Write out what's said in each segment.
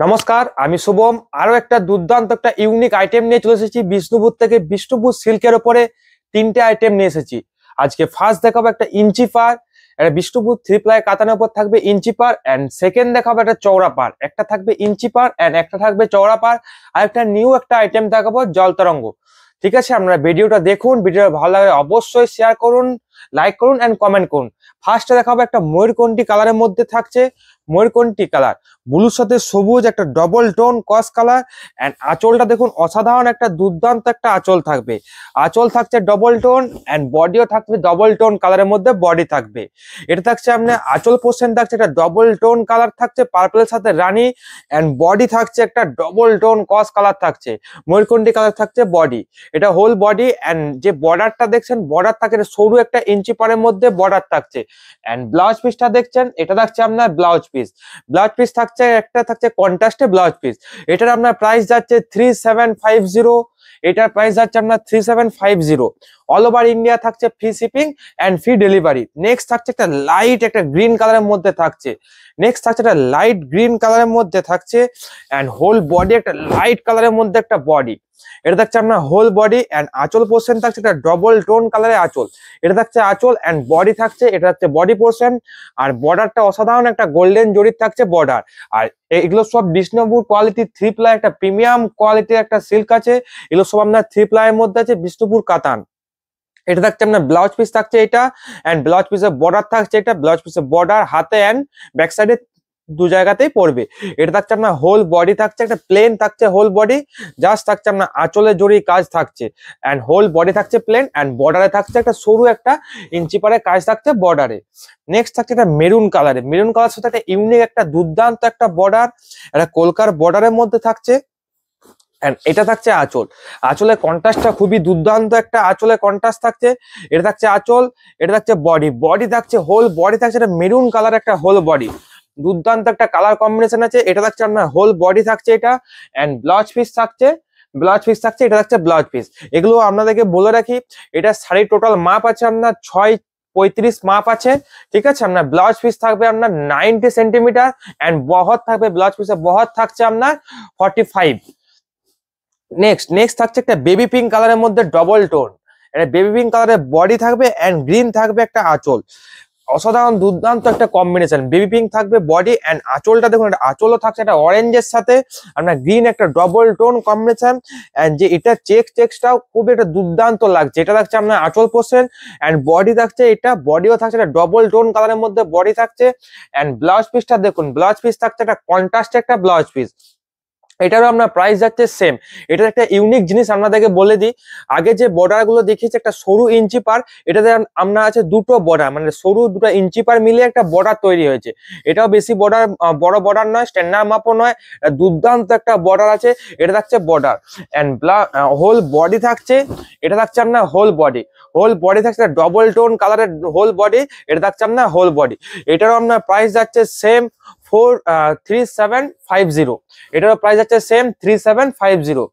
নমস্কার, আমি শুভম। আরো একটা দুর্দান্ত একটা ইউনিক আইটেম নিয়ে চলে এসেছি বিষ্ণুপুর থেকে। বিষ্ণুপুর সিল্কের উপরে তিনটে আইটেম নিয়ে এসেছি। আজকে ফার্স্ট দেখাবো একটা ইঞ্চি পার, একটা বিষ্ণুপুর থ্রি প্লাই কাতানের উপর থাকবে ইঞ্চি পার, এন্ড সেকেন্ড দেখাবো একটা চওড়া পার। একটা থাকবে ইঞ্চি পার এন্ড একটা থাকবে চওড়া পার। আর একটা নিউ একটা আইটেম দেখাবো জল তরঙ্গ। ঠিক আছে, আপনারা ভিডিওটা দেখুন। ভিডিও ভালো লাগলে অবশ্যই শেয়ার করুন, লাইক করুন এন্ড কমেন্ট করুন। ফার্স্টে দেখাবো একটা ময়ূরকণ্ঠী কালারের মধ্যে থাকছে, ময়ূরকণ্ঠী কালার ব্লুর সাথে সবুজ, একটা ডবল টোন কস কালার। এন্ড আঁচলটা দেখুন, অসাধারণ একটা দুর্দান্ত একটা আঁচল থাকবে। আঁচল থাকছে ডবল টোন এন্ড বডিও থাকবে ডবল টোন কালারের মধ্যে বডি থাকবে। এটা থাকছে আপনার আঁচল পোর্শন থাকছে একটা ডবল টোন কালার থাকছে পার্পলের সাথে রানী, এন্ড বডি থাকছে একটা ডবল টোন কস কালার থাকছে, ময়ূরকণ্ঠী কালার থাকছে বডি। এটা হোল বডি এন্ড যে বর্ডারটা দেখছেন, বর্ডার থাকে সরু একটা ইঞ্চি পারের মধ্যে বর্ডার থাকছে। এন্ড ব্লাউজ পিসটা দেখছেন, এটা থাকছে আপনার ব্লাউজ পিস। ব্লাউজ পিস থাকছে একটা থাকছে কন্ট্রাস্টে ব্লাউজ পিস। এটার আপনার প্রাইস যাচ্ছে 3750। এটার প্রাইস যাচ্ছে আপনার 3750। অল ওভার ইন্ডিয়া থাকছে free shipping and free delivery. Next থাকছে একটা লাইট একটা গ্রিন কালারের মধ্যে থাকছে। নেক্সট থাকছে একটা লাইট গ্রিন কালারের মধ্যে থাকছে এন্ড হোল বডি একটা লাইট কালারের মধ্যে একটা বডি। এটা থাকছে আপনার হোল বডি এন্ড আঁচল পোর্শন থাকছে একটা ডবল টোন কালারের আঁচল। এটা থাকছে আঁচল এন্ড বডি থাকছে, এটা হচ্ছে বডি পোর্শন। আর বর্ডারটা অসাধারণ একটা গোল্ডেন জরির থাকছে বর্ডার। আর এগুলো সব বিষ্ণুপুর কোয়ালিটি থ্রি প্লাই, একটা প্রিমিয়াম কোয়ালিটির একটা সিল্ক আছে। এগুলো সব আপনার থ্রি প্লাইয়ের মধ্যে আছে, বিষ্ণুপুর কাতান। এটা থাকছে আপনার ব্লাউজ পিস থাকছে এটা, এন্ড ব্লাউজ পিসের বর্ডার থাকছে এটা। ব্লাউজ পিসের বর্ডার হাতে এন্ড ব্যাক সাইডে দু জায়গাতেই পড়বে। এটা থাকছে আপনার হোল বডি থাকছে একটা প্লেন থাকছে হোল বডি। জাস্ট থাকছে আপনার আঁচলে জড়ি কাজ থাকছে এন্ড হোল বডি থাকছে প্লেন এন্ড বর্ডারে থাকছে একটা সরু একটা ইঞ্চি পারে কাজ থাকছে বর্ডারে। নেক্সট থাকছে একটা মেরুন কালারে, মেরুন কালার সাথে একটা ইউনিক একটা দুর্দান্ত একটা বর্ডার, একটা কলকার বর্ডারের মধ্যে থাকছে। এটা থাকছে আঁচল। আঁচলের কন্ট্রাস্টটা খুবই দুর্দান্ত একটা আঁচলের কন্ট্রাস্ট থাকছে। এটা থাকছে আঁচল, এটা থাকছে বডি। বডি থাকছে হোল বডি থাকছে একটা মেরুন কালার একটা হোল বডি। দুর্দান্ত একটা কালার কম্বিনেশন আছে। এটা থাকছে আপনার হোল বডি থাকছে এটা এন্ড ব্লাউজ পিস থাকছে। ব্লাউজ পিস থাকছে, এটা থাকছে ব্লাউজ পিস। এগুলো আপনাদেরকে বলে রাখি, এটা শাড়ির টোটাল মাপ আছে আপনার 6:35 মাপ আছে। ঠিক আছে, আপনার ব্লাউজ পিস থাকবে আপনার 90 সেন্টিমিটার এন্ড বহর থাকবে, ব্লাউজ পিসের বহর থাকছে আপনার 45। নেক্সট থাকছে একটা বেবি পিঙ্ক কালারের মধ্যে ডবল টোন। এটা বেবি পিঙ্ক কালারের বডি থাকবে এন্ড গ্রিন থাকবে একটা আঁচল। অসাধারণ দুর্দান্ত একটা কম্বিনেশন। বেবি পিঙ্ক থাকবে বডি এন্ড আঁচলটা দেখুন, একটা আঁচলও থাকছে একটা অরেঞ্জের সাথে আপনার গ্রিন, একটা ডবল টোন কম্বিনেশন। এন্ড যে এটা চেক্সটাও খুব একটা দুর্দান্ত লাগছে। এটা থাকছে আপনার আঁচল পোর্শন এন্ড বডি থাকছে, এটা বডিও থাকছে একটা ডবল টোন কালারের মধ্যে বডি থাকছে। এন্ড ব্লাউজ পিসটা দেখুন, ব্লাউজ পিস থাকছে একটা কন্ট্রাস্ট একটা ব্লাউজ পিস। এটারও আপনার প্রাইস যাচ্ছে সেম। এটার একটা ইউনিক জিনিস আপনাদেরকে বলে দিই, আগে যে বর্ডার গুলো দেখিয়েছে একটা সরু ইঞ্চি পার, এটাতে আমরা আছে দুটো বর্ডার, মানে সরু দুটো ইঞ্চি পার মিলিয়ে একটা বর্ডার তৈরি হয়েছে। এটাও বেশি বর্ডার, বড় বর্ডার নয়, স্ট্যান্ডার্ড মাপও নয়, দুর্দান্ত একটা বর্ডার আছে। এটা থাকছে বর্ডার এন্ড হোল বডি থাকছে। এটা থাকছে আপনার হোল বডি। হোল বডি থাকছে ডবল টোন কালারের হোল বডি। এটা থাকছে আপনার হোল বডি। এটারও আপনার প্রাইস যাচ্ছে সেম 3750। এটারও প্রাইস আছে সেম 3750।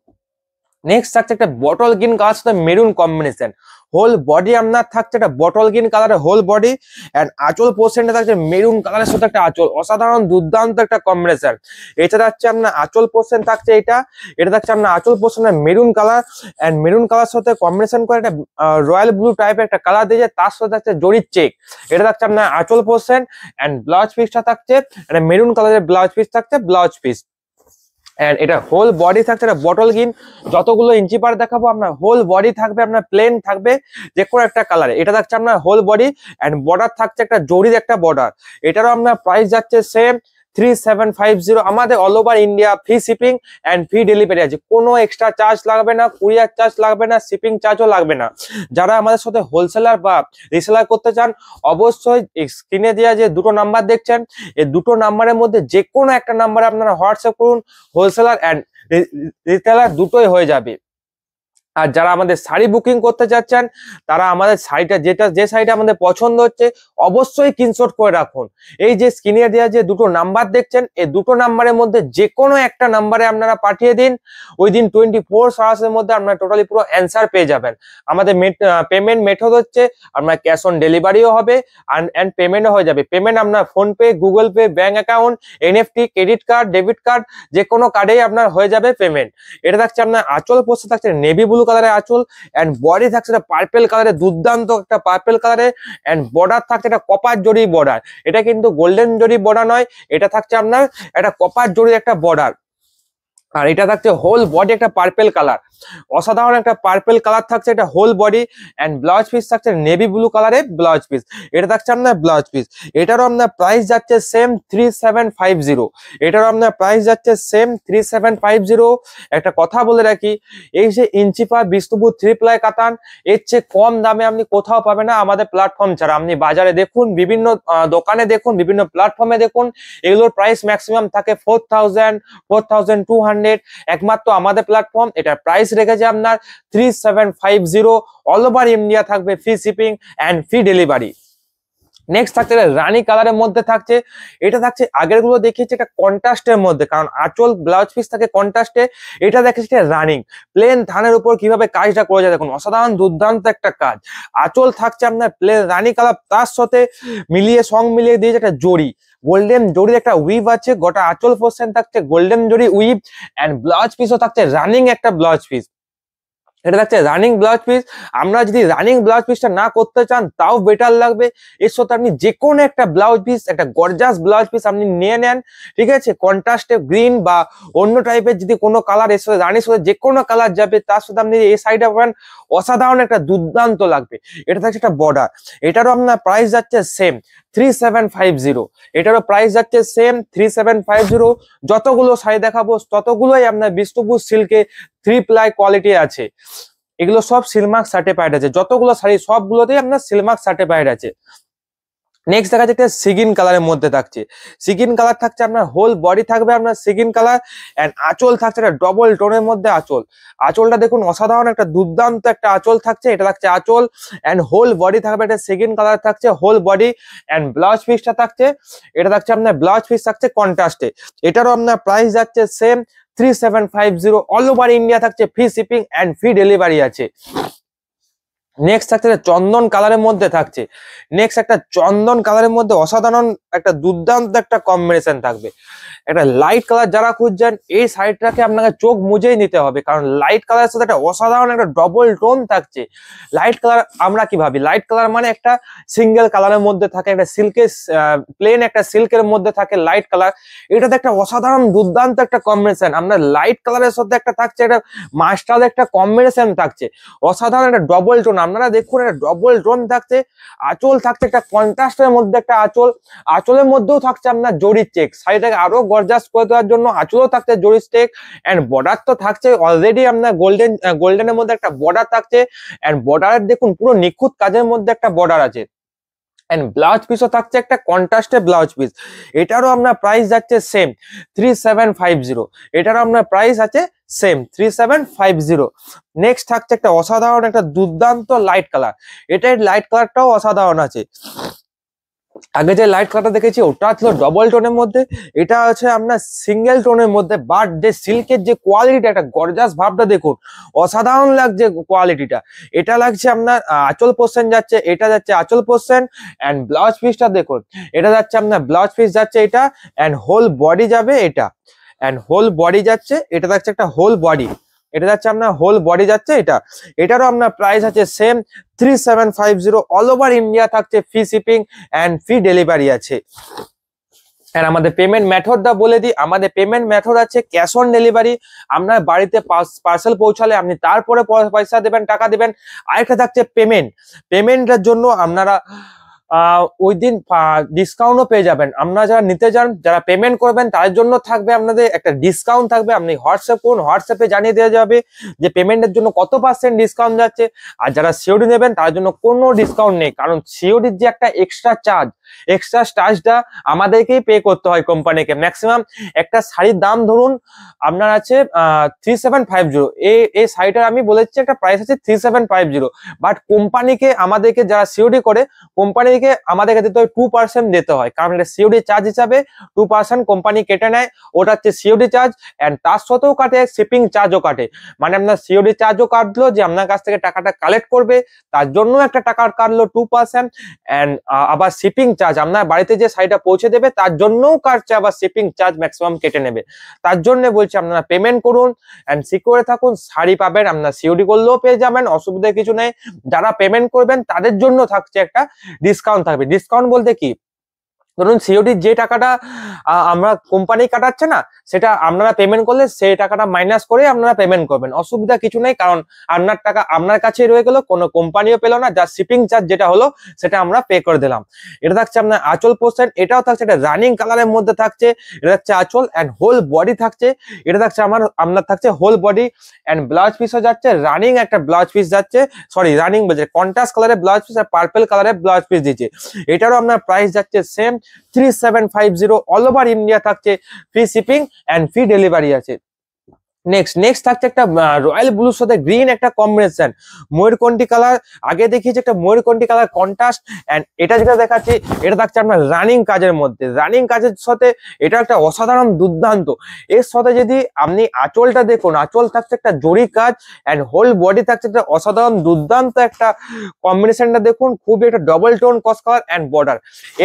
নেক্সট থাকছে একটা বটল গ্রিন কালার সাথে মেরুন কম্বিনেশন। হোল বডি আপনার থাকছে একটা বটল গ্রিন কালারের হোল বডি এন্ড আঁচল পোর্শনটা থাকছে মেরুন কালারের সাথে একটা আঁচল। অসাধারণ দুর্দান্ত একটা কম্বিনেশন। এটা থাকছে আপনার আঁচল পোর্শন থাকছে এটা। এটা থাকছে আপনার আঁচল পোর্শনের maroon colour and maroon colour সাথে কম্বিনেশন করে একটা রয়্যাল ব্লু টাইপের একটা কালার দিয়েছে, তার সাথে থাকছে জরির চেক। এটা থাকছে আপনার আঁচল পোর্শন এন্ড ব্লাউজ পিসটা থাকছে একটা মেরুন কালারের ব্লাউজ পিস থাকছে ব্লাউজ পিস। এন্ড এটা হোল বডি থাকছে একটা বটল গ্রিন। যতগুলো ইঞ্চি পার দেখাবো আপনার হোল বডি থাকবে আপনার প্লেন থাকবে যে কোনো একটা কালারে। এটা থাকছে আপনার হোল বডি এন্ড বর্ডার থাকছে একটা জরির একটা বর্ডার। এটারও আপনার প্রাইস যাচ্ছে সেম 3750। আমাদের all over India free shipping and free delivery আছে। কোনো এক্সট্রা চার্জ লাগবে না, কুরিয়ার চার্জ লাগবে না, শিপিং চার্জও লাগবে না। যারা আমাদের সাথে হোলসেলার বা রিসেলার করতে চান, অবশ্যই স্ক্রিনে দেওয়া যে দুটো নাম্বার দেখছেন, এই দুটো নাম্বারের মধ্যে যে কোনো একটা নাম্বারে আপনারা হোয়াটসঅ্যাপ করুন। হোলসেলার এন্ড রিটেলার দুটোই হয়ে যাবে। আর যারা আমাদের শাড়ি বুকিং করতে চাচ্ছেন তারা আমাদের শাড়িটা যে শাড়িটা আমাদের পছন্দ হচ্ছে অবশ্যই স্ক্রিনশট করে রাখুন। এই যে স্ক্রিনে দেওয়া যে দুটো নাম্বার দেখছেন, এই দুটো নাম্বারের মধ্যে যে কোনো একটা নাম্বারে আপনারা পাঠিয়ে দিন। ওই দিন 24 আওয়ার্সের মধ্যে আপনারা টোটালি পুরো অ্যান্সার পেয়ে যাবেন। আমাদের পেমেন্ট মেথড হচ্ছে আপনার ক্যাশ অন ডেলিভারিও হবে অ্যান্ড পেমেন্টও হয়ে যাবে। পেমেন্ট আপনার PhonePe, Google pay, bank account, NFT, credit card, debit card, যে কোনো কার্ডেই আপনার হয়ে যাবে পেমেন্ট। এটা থাকছে আপনার আঁচল পোস্ট থাকছে নেভি ব্লু কালারের আঁচল, এন্ড বডি থাকছে পার্পেল কালারের, দুর্দান্ত একটা পার্পেল কালারের, এন্ড বর্ডার থাকছে একটা কপার জরি বর্ডার। এটা কিন্তু গোল্ডেন জরি বর্ডার নয়, এটা থাকছে আপনার একটা কপার জরির একটা বর্ডার। আর এটা থাকছে হোল বডি একটা পার্পেল কালার, অসাধারণ একটা পার্পেল কালার থাকছে এটা whole body. And blouse piece থাকছে নেভি ব্লু কালারের ব্লাউজ পিস, এটা থাকছে আপনার ব্লাউজ পিস। এটারও আপনার প্রাইস যাচ্ছে সেম 3750। এটারও আপনার প্রাইস যাচ্ছে সেম 3750। একটা কথা বলে রাখি, এই যে ইঞ্চিপা বিষ্ণুপুর 3 প্লাই কাতান, এর চেয়ে কম দামে আপনি কোথাও পাবেন না আমাদের প্ল্যাটফর্ম ছাড়া। আপনি বাজারে দেখুন, বিভিন্ন দোকানে দেখুন, বিভিন্ন প্ল্যাটফর্মে দেখুন, এগুলোর প্রাইস ম্যাক্সিমাম থাকে 4000, 4200। একমাত্র আমাদের প্ল্যাটফর্ম এটা প্রাইস রেখেছে আপনার 3750। অল ওভার ইন্ডিয়া থাকবে free shipping and free delivery. Next থাকছে রানী কালারের মধ্যে থাকছে, এটা থাকছে আগের গুলো দেখিয়েছে এটা কন্ট্রাস্টের মধ্যে, কারণ আঁচল ব্লাউজ পিস থাকে কন্ট্রাস্টে। এটা দেখেছি রানিং প্লেন ধানের উপর কিভাবে কাজটা করে যায় দেখুন, অসাধারণ দুর্দান্ত একটা কাজ। আঁচল থাকছে আপনার প্লেন রানী কালার, তার সাথে মিলিয়ে সং মিলিয়ে দিয়েছে একটা জড়ি, গোল্ডেন জরির একটা উইভ আছে। গোটা আঁচল পোর্শন থাকছে গোল্ডেন জরি উইভ, এন্ড ব্লাউজ পিসও থাকছে রানিং একটা ব্লাউজ পিস। এটা থাকছে রানিং ব্লাউজ পিস। আমরা যদি রানিং ব্লাউজ পিসটা না করতে চান তাও বেটার লাগবে, এর সাথে আপনি যে কোনো একটা ব্লাউজ পিস, একটা গর্জাস ব্লাউজ পিস আপনি নিয়ে নেন, ঠিক আছে। কন্ট্রাস্টে গ্রিন বা অন্য টাইপের যদি কোনো কালার এর সাথে রানির সাথে যে কোনো কালার যাবে, তার সাথে আপনি এই সাইডে পাবেন অসাধারণ একটা দুর্দান্ত লাগবে। এটা থাকছে একটা বর্ডার, এটারও আপনার প্রাইস যাচ্ছে সেম 3750। এটারও প্রাইস যাচ্ছে সেম 3750। যতগুলো শাড়ি দেখাবো ততগুলোই আপনার বিষ্ণুপুর সিল্কে 3 প্লাই কোয়ালিটি আছে। এগুলো সব সিলমার্ক সার্টিফাইড আছে, যতগুলো শাড়ি সবগুলোতেই আপনার সিলমার্ক সার্টিফাইড আছে। নেক্সট দেখা যাচ্ছে সিগিন কালারের মধ্যে থাকছে, সিগিন কালার থাকছে আপনার হোল বডি থাকবে আপনার সিগিন কালার, এন্ড আঁচল থাকছে একটা ডবল টোনের মধ্যে আঁচল। আঁচলটা দেখুন অসাধারণ একটা দুর্দান্ত একটা আঁচল থাকছে, এটা থাকছে আঁচল, এন্ড হোল বডি থাকবে একটা সিগিন কালার থাকছে হোল বডি। এন্ড ব্লাউজ পিসটা থাকছে, এটা থাকছে আপনার ব্লাউজ পিস থাকছে কন্ট্রাস্টে। এটারও আপনার প্রাইস যাচ্ছে সেম 3750। অল ওভার ইন্ডিয়া থাকছে free shipping and free delivery আছে। নেক্সট থাকছে চন্দন কালারের মধ্যে থাকছে, নেক্সট একটা চন্দন কালারের মধ্যে অসাধারণ একটা দুর্দান্ত একটা কম্বিনেশন থাকবে। একটা লাইট কালার যারা খুঁজছেন, এই শাড়িটাকে আপনাকে চোখ মুজেই নিতে হবে, কারণ লাইট কালারের সাথে একটা অসাধারণ একটা ডবল টোন থাকছে। লাইট কালার আমরা কি ভাবি, লাইট কালার মানে একটা সিঙ্গেল কালারের মধ্যে থাকে, একটা সিল্কের প্লেন একটা সিল্কের মধ্যে থাকে লাইট কালার। এটাতে একটা অসাধারণ দুর্দান্ত একটা কম্বিনেশন, আপনার লাইট কালারের সাথে একটা থাকছে একটা মাস্টার্ড একটা কম্বিনেশন থাকছে, অসাধারণ একটা ডবল টোন। আপনারা দেখুন একটা ডবল টোন থাকছে। আঁচল থাকছে একটা কন্ট্রাস্টের মধ্যে একটা আঁচল, আঁচলের মধ্যেও থাকছে আপনার জরির চেক, শাড়িটাকে আরো গর্জাস করে দেওয়ার জন্য আঁচলও থাকছে জরির চেক। এন্ড বর্ডার তো থাকছে অলরেডি আপনার গোল্ডেনের মধ্যে একটা বর্ডার থাকছে, এন্ড বর্ডারের দেখুন পুরো নিখুঁত কাজের মধ্যে একটা বর্ডার আছে। এন্ড ব্লাউজ পিসও থাকছে একটা কন্ট্রাস্টে ব্লাউজ পিস। এটারও আপনার প্রাইস যাচ্ছে সেম 3750। এটারও আপনার প্রাইস আছে সেম 3750। নেক্সট থাকছে একটা অসাধারণ একটা দুর্দান্ত লাইট কালার, এটার লাইট কালারটাও অসাধারণ আছে। আগে যে লাইট কালারটা দেখেছি ওটা ছিল ডবল টোনের মধ্যে, এটা আছে আপনার সিঙ্গেল টোনের মধ্যে, বাট যে সিল্কের যে কোয়ালিটিটা, একটা গর্জাস ভাবটা দেখুন, অসাধারণ লাগছে কোয়ালিটিটা। এটা লাগছে আপনার আঁচল পোর্শন যাচ্ছে, এটা যাচ্ছে আঁচল পোর্শন। এন্ড ব্লাউজ পিসটা দেখুন, এটা যাচ্ছে আপনার ব্লাউজ পিস যাচ্ছে এটা, এন্ড হোল বডি যাবে এটা, এন্ড হোল বডি যাচ্ছে, এটা যাচ্ছে একটা হোল বডি, এটা যাচ্ছে আপনার হোল বডি যাচ্ছে এটা। এটারও আপনার প্রাইস আছে সেম 3750। অল ওভার ইন্ডিয়া থাকছে free shipping and free delivery আছে। আর আমাদের পেমেন্ট মেথডটা বলে দিই, আমাদের পেমেন্ট মেথড আছে ক্যাশ অন ডেলিভারি। আপনার বাড়িতে পার্সেল পৌঁছালে আপনি তারপরে পয়সা দেবেন, টাকা দেবেন। আরেকটা থাকছে পেমেন্টের জন্য আপনারা ওই দিন ডিসকাউন্টও পেয়ে যাবেন। আপনারা যারা নিতে চান, যারা পেমেন্ট করবেন তাদের জন্য থাকবে আপনাদের একটা ডিসকাউন্ট থাকবে। আপনি হোয়াটসঅ্যাপ করুন, হোয়াটসঅ্যাপে জানিয়ে দেওয়া যাবে যে পেমেন্টের জন্য কত % ডিসকাউন্ট যাচ্ছে। আর যারা সিওডি নেবেন তার জন্য কোনো ডিসকাউন্ট নেই, কারণ সিওডির যে একটা এক্সট্রা চার্জটা আমাদেরকেই পে করতে হয় কোম্পানিকে। ম্যাক্সিমাম একটা শাড়ির দাম ধরুন আপনার আছে 3750, এই শাড়িটার আমি বলেছি একটা প্রাইস আছে 3750, বাট কোম্পানিকে আমাদেরকে যারা সিওডি করে কোম্পানিকে আমাদেরকে দিতে হয় 2% দিতে হয়, কারণ এটা সিওডি চার্জ হিসাবে 2% কোম্পানি কেটে নেয়। ওটা হচ্ছে সিওডি চার্জ, অ্যান্ড তার সাথেও কাটে শিপিং চার্জও কাটে। মানে আপনার সিওডি চার্জও কাটলো, যে আপনার কাছ থেকে টাকাটা কালেক্ট করবে তার জন্য একটা টাকা কাটলো 2%, অ্যান্ড আবার শিপিং চার্জ আপনার বাড়িতে যে শাড়িটা পৌঁছে দেবে তার জন্যও কাটছে, আবার শিপিং চার্জ ম্যাক্সিমাম কেটে নেবে। তার জন্য বলছি আপনারা পেমেন্ট করুন অ্যান্ড সিকিউরে থাকুন, শাড়ি পাবেন। আপনার সিওডি করলেও পেয়ে যাবেন, অসুবিধা কিছু নেই। যারা পেমেন্ট করবেন তাদের জন্য থাকছে একটা ডিসকাউন্ট থাকবে। ডিসকাউন্ট বলতে কি, ধরুন সিওডির যে টাকাটা আমরা কোম্পানি কাটাচ্ছে না, সেটা আপনারা পেমেন্ট করলে সেই টাকাটা মাইনাস করে আপনারা পেমেন্ট করবেন, অসুবিধা কিছু নেই। কারণ আপনার টাকা আপনার কাছেই রয়ে গেল, কোনো কোম্পানিও পেলো না, যা শিপিং চার্জ যেটা হলো সেটা আমরা পে করে দিলাম। এটা থাকছে আপনার আঁচল পোর্শন, এটাও থাকছে একটা রানিং কালারের মধ্যে থাকছে। এটা থাকছে আঁচল অ্যান্ড হোল বডি থাকছে। এটা থাকছে আপনার থাকছে হোল বডি অ্যান্ড ব্লাউজ পিসও যাচ্ছে, রানিং একটা ব্লাউজ পিস যাচ্ছে, সরি রানিং বলছে কন্ট্রাস্ট কালারের ব্লাউজ পিস আর পার্পল কালারের ব্লাউজ পিস দিচ্ছে। এটারও আপনার প্রাইস যাচ্ছে সেম 3750, অল ওভার ইন্ডিয়া থাকছে, free shipping and free delivery আছে। নেক্সট থাকছে একটা রয়্যাল ব্লুর সাথে গ্রিন একটা কম্বিনেশন, ময়ূরকণ্ঠী কালার। আগে দেখিয়েছি একটা ময়ূরকণ্ঠী কালার কন্ট্রাস্ট, এন্ড এটা যেটা দেখাচ্ছি এটা থাকছে আপনার রানিং কাজের মধ্যে। রানিং কাজের সাথে এটা একটা অসাধারণ দুর্দান্ত। এর সাথে যদি আপনি আঁচলটা দেখুন, আঁচল থাকছে একটা জরি কাজ অ্যান্ড হোল বডি থাকছে একটা অসাধারণ দুর্দান্ত একটা কম্বিনেশনটা দেখুন, খুবই একটা ডবল টোন কস কালার অ্যান্ড বর্ডার।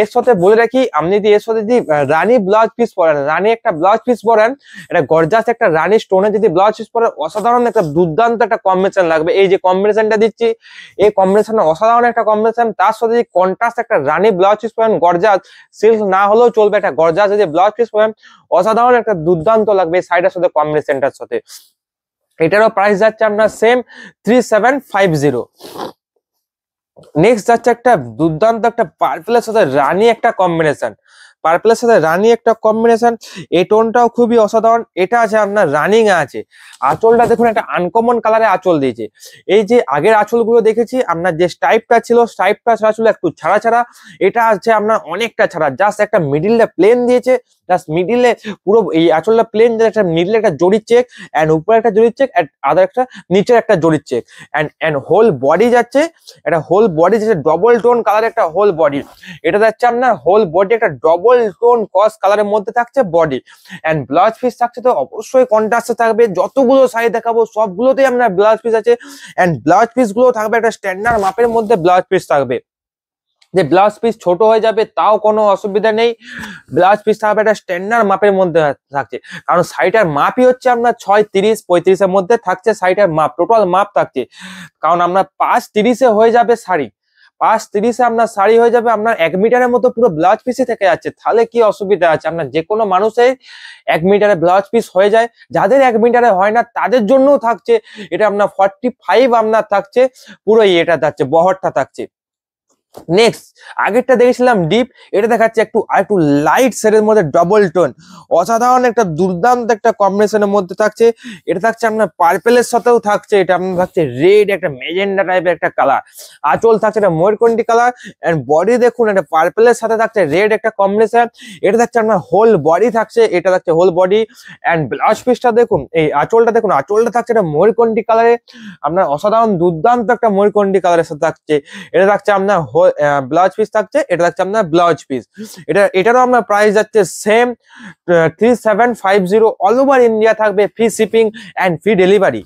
এর সাথে বলে রাখি, আপনি যদি এর সাথে যদি রানী ব্লাউজ পিস পরেন, রানী একটা ব্লাউজ পিস পরেন, এটা গর্জাস একটা রানী স্টোনে যদি ব্লাউজ পিস পরে, অসাধারণ একটা দুর্দান্ত একটা কম্বিনেশন লাগবে। এই যে কম্বিনেশনটা দিচ্ছি, এই কম্বিনেশনটা অসাধারণ একটা কম্বিনেশন। তার সাথে যদি কন্ট্রাস্ট একটা রানী ব্লাউজ পিস পরেন, গর্জাস, সিল্ক না হলেও চলবে, একটা গর্জাস যদি ব্লাউজ পিস পরেন, অসাধারণ একটা দুর্দান্ত লাগবে এই শাড়িটার সাথে, কম্বিনেশনটার সাথে। এটারও প্রাইস যাচ্ছে আপনার সেম 3750। নেক্সট যাচ্ছে একটা দুর্দান্ত একটা পার্পলের সাথে রানী একটা কম্বিনেশন, পার্পলের সাথে রানী একটা কম্বিনেশন। এই টোনটাও খুবই অসাধারণ। এটা আছে আপনার রানিং এ আছে। আঁচলটা দেখুন একটা আনকমন কালারে আঁচল দিয়েছে। এই যে আগের আঁচলগুলো দেখেছি আপনার যে স্টাইপটা ছিল, স্টাইপটা ছাড়া ছিল একটু ছাড়া ছাড়া, এটা আছে আপনার অনেকটা ছাড়া, জাস্ট একটা মিডিলটা প্লেন দিয়েছে, জাস্ট মিডিলে পুরো এই আঁচলটা প্লেন, একটা মিডিলে একটা জরির চেক অ্যান্ড উপরে একটা জরির চেক, আদার একটা নিচের একটা জরির চেক, অ্যান্ড হোল বডি যাচ্ছে, একটা হোল বডি যাচ্ছে ডবল টোন কালার একটা হোল বডি। এটা যাচ্ছে আপনার হোল বডি একটা ডবল টোন কস কালারের মধ্যে থাকছে বডি, এন্ড ব্লাউজ পিস থাকছে তো অবশ্যই কন্ট্রাস্টে থাকবে। যতগুলো শাড়ি দেখাবো সবগুলোতেই আপনার ব্লাউজ পিস আছে, এন্ড ব্লাউজ পিস গুলো থাকবে একটা স্ট্যান্ডার্ড মাপের মধ্যে ব্লাউজ পিস থাকবে। যে ব্লাউজ পিস ছোট হয়ে যাবে তাও কোনো অসুবিধা নেই, ব্লাউজ পিস থাকবে একটা স্ট্যান্ডার্ড মাপের মধ্যে থাকছে। কারণ শাড়িটার মাপই হচ্ছে আপনার 6:30-35 মধ্যে থাকছে শাড়িটার মাপ, টোটাল মাপ থাকছে। কারণ আপনার 5:30 হয়ে যাবে শাড়ি, 5:30 আপনার শাড়ি হয়ে যাবে, আপনার 1 মিটারের মতো পুরো ব্লাউজ পিসে থেকে যাচ্ছে। তাহলে কি অসুবিধা আছে? আপনার যে কোনো মানুষের 1 মিটারে ব্লাউজ পিস হয়ে যায়, যাদের 1 মিটারে হয় না তাদের জন্যও থাকছে এটা আপনার 45 আপনার থাকছে, পুরো এটা থাকছে, বহরটা থাকছে। নেক্সট আগেরটা দেখেছিলাম ডিপ, এটা দেখাচ্ছে একটু লাইট শেডের মধ্যে ডবল টোন, অসাধারণ একটা দুর্দান্ত একটা কম্বিনেশনের মধ্যে থাকছে। এটা থাকছে আপনার পার্পেলের সাথেও থাকছে, এটা আপনার থাকছে রেড একটা মেজেন্ডা টাইপের একটা কালার। আঁচল থাকছে এটা ময়ূরকণ্ঠী কালার, এন্ড বডি দেখুন এটা পার্পেলের সাথে থাকছে রেড একটা কম্বিনেশন। এটা থাকছে আপনার হোল বডি থাকছে, এটা থাকছে হোল বডি অ্যান্ড ব্লাউজ পিসটা দেখুন, এই আঁচলটা দেখুন, আঁচলটা থাকছে এটা ময়ূরকণ্ঠী কালারে, আপনার অসাধারণ দুর্দান্ত একটা ময়ূরকণ্ঠী কালারের সাথে থাকছে। এটা থাকছে আপনার ব্লাউজ পিস থাকছে, এটা থাকছে আপনার ব্লাউজ পিস। এটারও আপনার প্রাইস যাচ্ছে সেম 3750, অল ওভার ইন্ডিয়া থাকবে, free shipping and free delivery.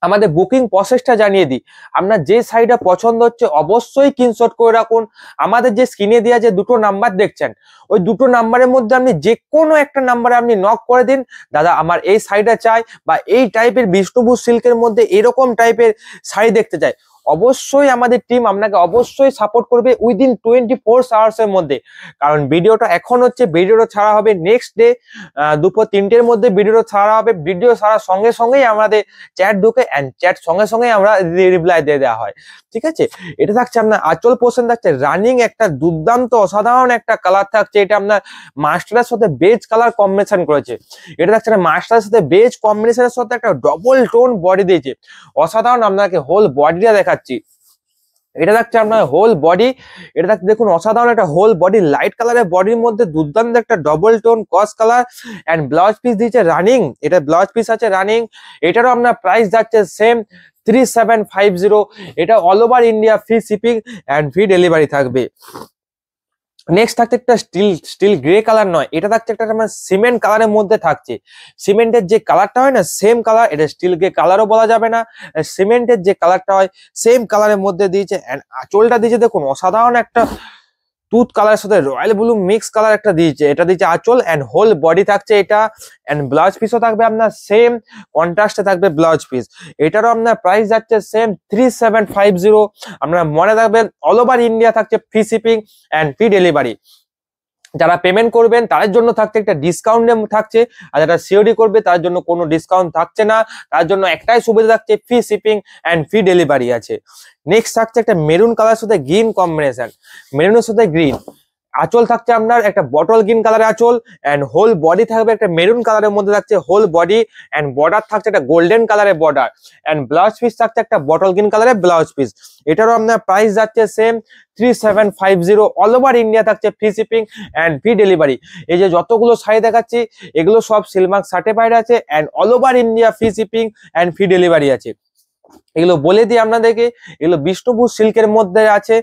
আমাদের বুকিং প্রসেসটা জানিয়ে দিই, আপনার যে শাড়িটা পছন্দ হচ্ছে অবশ্যই স্ক্রিনশট করে রাখুন। আমাদের যে স্ক্রিনে দেওয়া যে দুটো নাম্বার দেখছেন, ওই দুটো নাম্বারের মধ্যে আপনি যে কোনো একটা নাম্বারে আপনি নক করে দিন, দাদা আমার এই শাড়িটা চাই, বা এই টাইপের বিষ্ণুপুর সিল্কের মধ্যে এরকম টাইপের শাড়ি দেখতে চাই। অবশ্যই আমাদের টিম আপনাকে অবশ্যই সাপোর্ট করবে উইদিন 24 আওয়ার্স এর মধ্যে। কারণ ভিডিওটা এখন হচ্ছে, ভিডিওটা ছাড়া হবে নেক্সট ডে দুপুর 3টের মধ্যে ভিডিওটা ছাড়া হবে। ভিডিও ছাড়ার সঙ্গে সঙ্গেই আমাদের চ্যাট ঢুকে এন্ড চ্যাট সঙ্গে সঙ্গেই আমরা রিপ্লাই দিয়ে দেওয়া হয়, ঠিক আছে। এটা থাকছে আপনার আঁচল পোর্শন, থাকছে রানিং একটা দুর্দান্ত অসাধারণ একটা কালার থাকছে। এটা আপনার মাস্টারের সাথে বেজ কালার কম্বিনেশন করেছে। এটা থাকছে না মাস্টারের সাথে বেজ কম্বিনেশনের সাথে একটা ডবল টোন বডি দিয়েছে, অসাধারণ। আপনাকে হোল বডিটা দেখাচ্ছি। এটা থাকছে আপনার হোল বডি, এটা থাকছে দেখুন অসাধারণ একটা হোল বডি, লাইট কালারের বডির মধ্যে দুর্দান্ত একটা ডবল টোন কস কালার এন্ড ব্লাউজ পিস দিয়েছে রানিং। এটা ব্লাউজ পিস আছে রানিং। এটারও আপনার প্রাইস যাচ্ছে সেম 3750। এটা all over India free shipping and free delivery থাকবে। নেক্সট থাকছে একটা স্টিল গ্রে কালার নয়, এটা থাকছে একটা আমার সিমেন্ট কালারের মধ্যে থাকছে। সিমেন্টের যে কালারটা হয় না সেম কালার, এটা স্টিল গ্রে কালারও বলা যাবে না, সিমেন্টের যে কালারটা হয় সেম কালারের মধ্যে দিয়েছে। এন্ড আঁচলটা দিয়েছে দেখুন অসাধারণ একটা টুথ কালারের সাথে রয়্যাল ব্লু মিক্স কালার একটা দিয়েছে। এটা দিয়েছে আঁচল এন্ড হোল বডি থাকছে এটা। এন্ড ব্লাউজ পিসও থাকবে আপনার সেম কন্ট্রাস্টে থাকবে ব্লাউজ পিস। এটারও আপনার প্রাইস যাচ্ছে সেম 3750। আপনার মনে রাখবেন অল ওভার ইন্ডিয়া থাকছে free shipping and free delivery. যারা পেমেন্ট করবেন তাদের জন্য থাকছে একটা ডিসকাউন্ট থাকছে, আর যারা সিওডি করবে তার জন্য কোনো ডিসকাউন্ট থাকছে না। তার জন্য একটাই সুবিধা থাকছে, free shipping and free delivery আছে। নেক্সট থাকছে একটা মেরুন কালার সাথে গ্রিন কম্বিনেশন, মেরুনের সাথে গ্রিন। আঁচল থাকছে আপনার একটা বটল গ্রিন কালারের আঁচল এন্ড হোল বডি থাকবে একটা মেরুন কালারের মধ্যে থাকছে হোল বডি এন্ড বর্ডার থাকছে একটা গোল্ডেন কালারের বর্ডার এন্ড ব্লাউজ পিস থাকছে একটা বটল গ্রিন কালারের ব্লাউজ পিস। এটারও আপনার প্রাইস যাচ্ছে সেম 3750। অল ওভার ইন্ডিয়া থাকছে free shipping and free delivery. এই যে যতগুলো শাড়ি দেখাচ্ছি এগুলো সব সিলমার্ক সার্টিফাইড আছে and all over India free shipping and free delivery আছে। এগুলো বলে দিই আপনাদেরকে, এগুলো বিষ্ণুপুর সিল্কের মধ্যে আছে,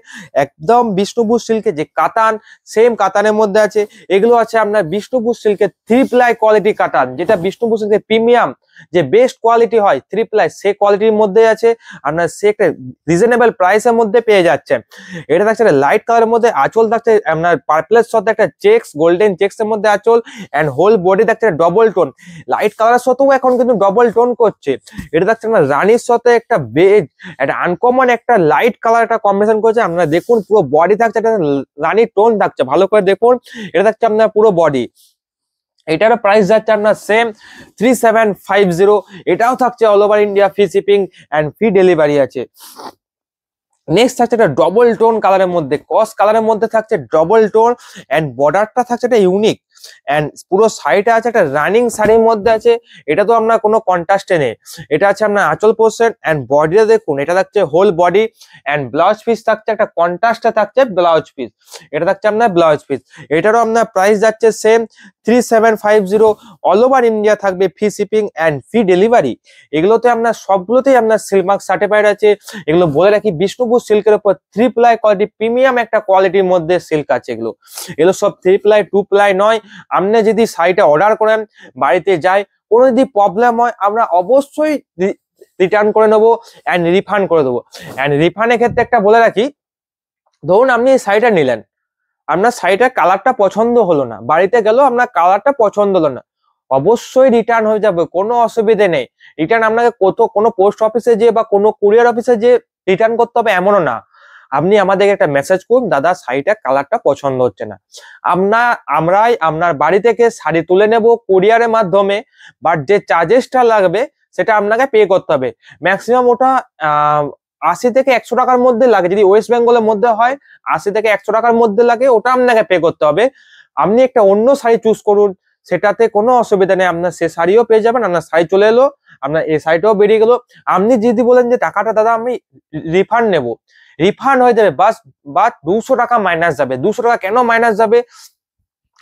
একদম বিষ্ণুপুর সিল্কের যে কাতান সেম কাতানের মধ্যে আছে। এগুলো আছে আপনার বিষ্ণুপুর সিল্কের 3 প্লাই কোয়ালিটি কাতান, যেটা বিষ্ণুপুর সিল্কের প্রিমিয়াম যে বেস্ট কোয়ালিটি হয় 3 প্লাই, সে কোয়ালিটির মধ্যে আছে। আপনার সে একটা রিজনেবল প্রাইসের মধ্যে পেয়ে যাচ্ছে। এটা থাকছে লাইট কালারের মধ্যে, আঁচল থাকছে আপনার পার্পলের সাথে একটা চেক্স গোল্ডেন চেক্স এর মধ্যে আঁচল এন্ড হোল বডি থাকছে ডবল টোন, লাইট কালারের সাথেও এখন কিন্তু ডবল টোন করছে। এটা থাকছে আপনার রানীর সাথে একটা বেজ, একটা আনকমন একটা লাইট কালার একটা কম্বিনেশন করেছে। আপনারা দেখুন পুরো বডি থাকছে একটা রানীর টোন থাকছে, ভালো করে দেখুন। এটা থাকছে আপনার পুরো বডি। এটারও প্রাইস যাচ্ছে আপনার সেম 3750। এটাও থাকছে all over India free shipping and free delivery আছে। নেক্সট থাকছে একটা ডবল টোন কালারের মধ্যে, কস কালারের মধ্যে থাকছে ডবল টোন এন্ড বর্ডারটা থাকছে একটা ইউনিক এন্ড পুরো সাইডে আছে একটা রানিং শাড়ির মধ্যে আছে। এটা তো আপনার কোনো কন্ট্রাস্টে নেই। এটা আছে আপনার আঁচল পোর্শন এন্ড বডিটা দেখুন, এটা থাকছে whole body and blouse piece থাকছে একটা কন্ট্রাস্টে থাকছে ব্লাউজ পিস। এটা থাকছে আপনার ব্লাউজ পিস। এটারও আপনার প্রাইস যাচ্ছে সেম 3750। অল ওভার ইন্ডিয়া থাকবে free shipping and free delivery. এগুলোতে আপনার সবগুলোতেই আপনার সিলমার্ক সার্টিফাইড আছে। এগুলো বলে রাখি বিষ্ণুপুর সিল্কের উপর 3 প্লাই কোয়ালিটি প্রিমিয়াম একটা কোয়ালিটির মধ্যে সিল্ক আছে। এগুলো সব 3 প্লাই 2 প্লাই নয়। আপনি যদি শাড়িটা অর্ডার করেন বাড়িতে যায়, কোনো যদি প্রবলেম হয় আমরা অবশ্যই রিটার্ন করে নেবো এন্ড রিফান্ড করে দেবো। এন্ড রিফান্ডের ক্ষেত্রে একটা বলে রাখি, ধরুন আপনি এই শাড়িটা নিলেন, আপনার শাড়িটার কালারটা পছন্দ হলো না, বাড়িতে গেল আপনার কালারটা পছন্দ হলো না, অবশ্যই রিটার্ন হয়ে যাবে, কোনো অসুবিধে নেই। রিটার্ন আপনাকে কোনো পোস্ট অফিসে যে বা কোনো কুরিয়ার অফিসে যে রিটার্ন করতে হবে এমনও না। আপনি আমাদেরকে একটা মেসেজ করুন, দাদা শাড়িটা কালারটা পছন্দ হচ্ছে না, আমরাই আপনার বাড়ি থেকে শাড়ি তুলে নেব কুরিয়ারের মাধ্যমে, বাট যে চার্জেসটা লাগবে সেটা আপনাকে পে করতে হবে। ম্যাক্সিমাম ওটা 80 থেকে 100 টাকার মধ্যে লাগে। যদি ওয়েস্ট বেঙ্গলের মধ্যে হয় 80 থেকে 100 টাকার মধ্যে লাগে, ওটা আপনাকে পে করতে হবে। আপনি একটা অন্য শাড়ি চুজ করুন, সেটাতে কোনো অসুবিধা নেই, আপনার সে শাড়িও পেয়ে যাবেন। আপনার শাড়ি চলে এলো, আপনার এই শাড়িটাও বেরিয়ে গেল। আপনি যদি বলেন যে টাকাটা দাদা আমি রিফান্ড নেব, রিফান্ড হয়ে যাবে, বাস 200 টাকা মাইনাস যাবে। 200 টাকা কেন মাইনাস যাবে?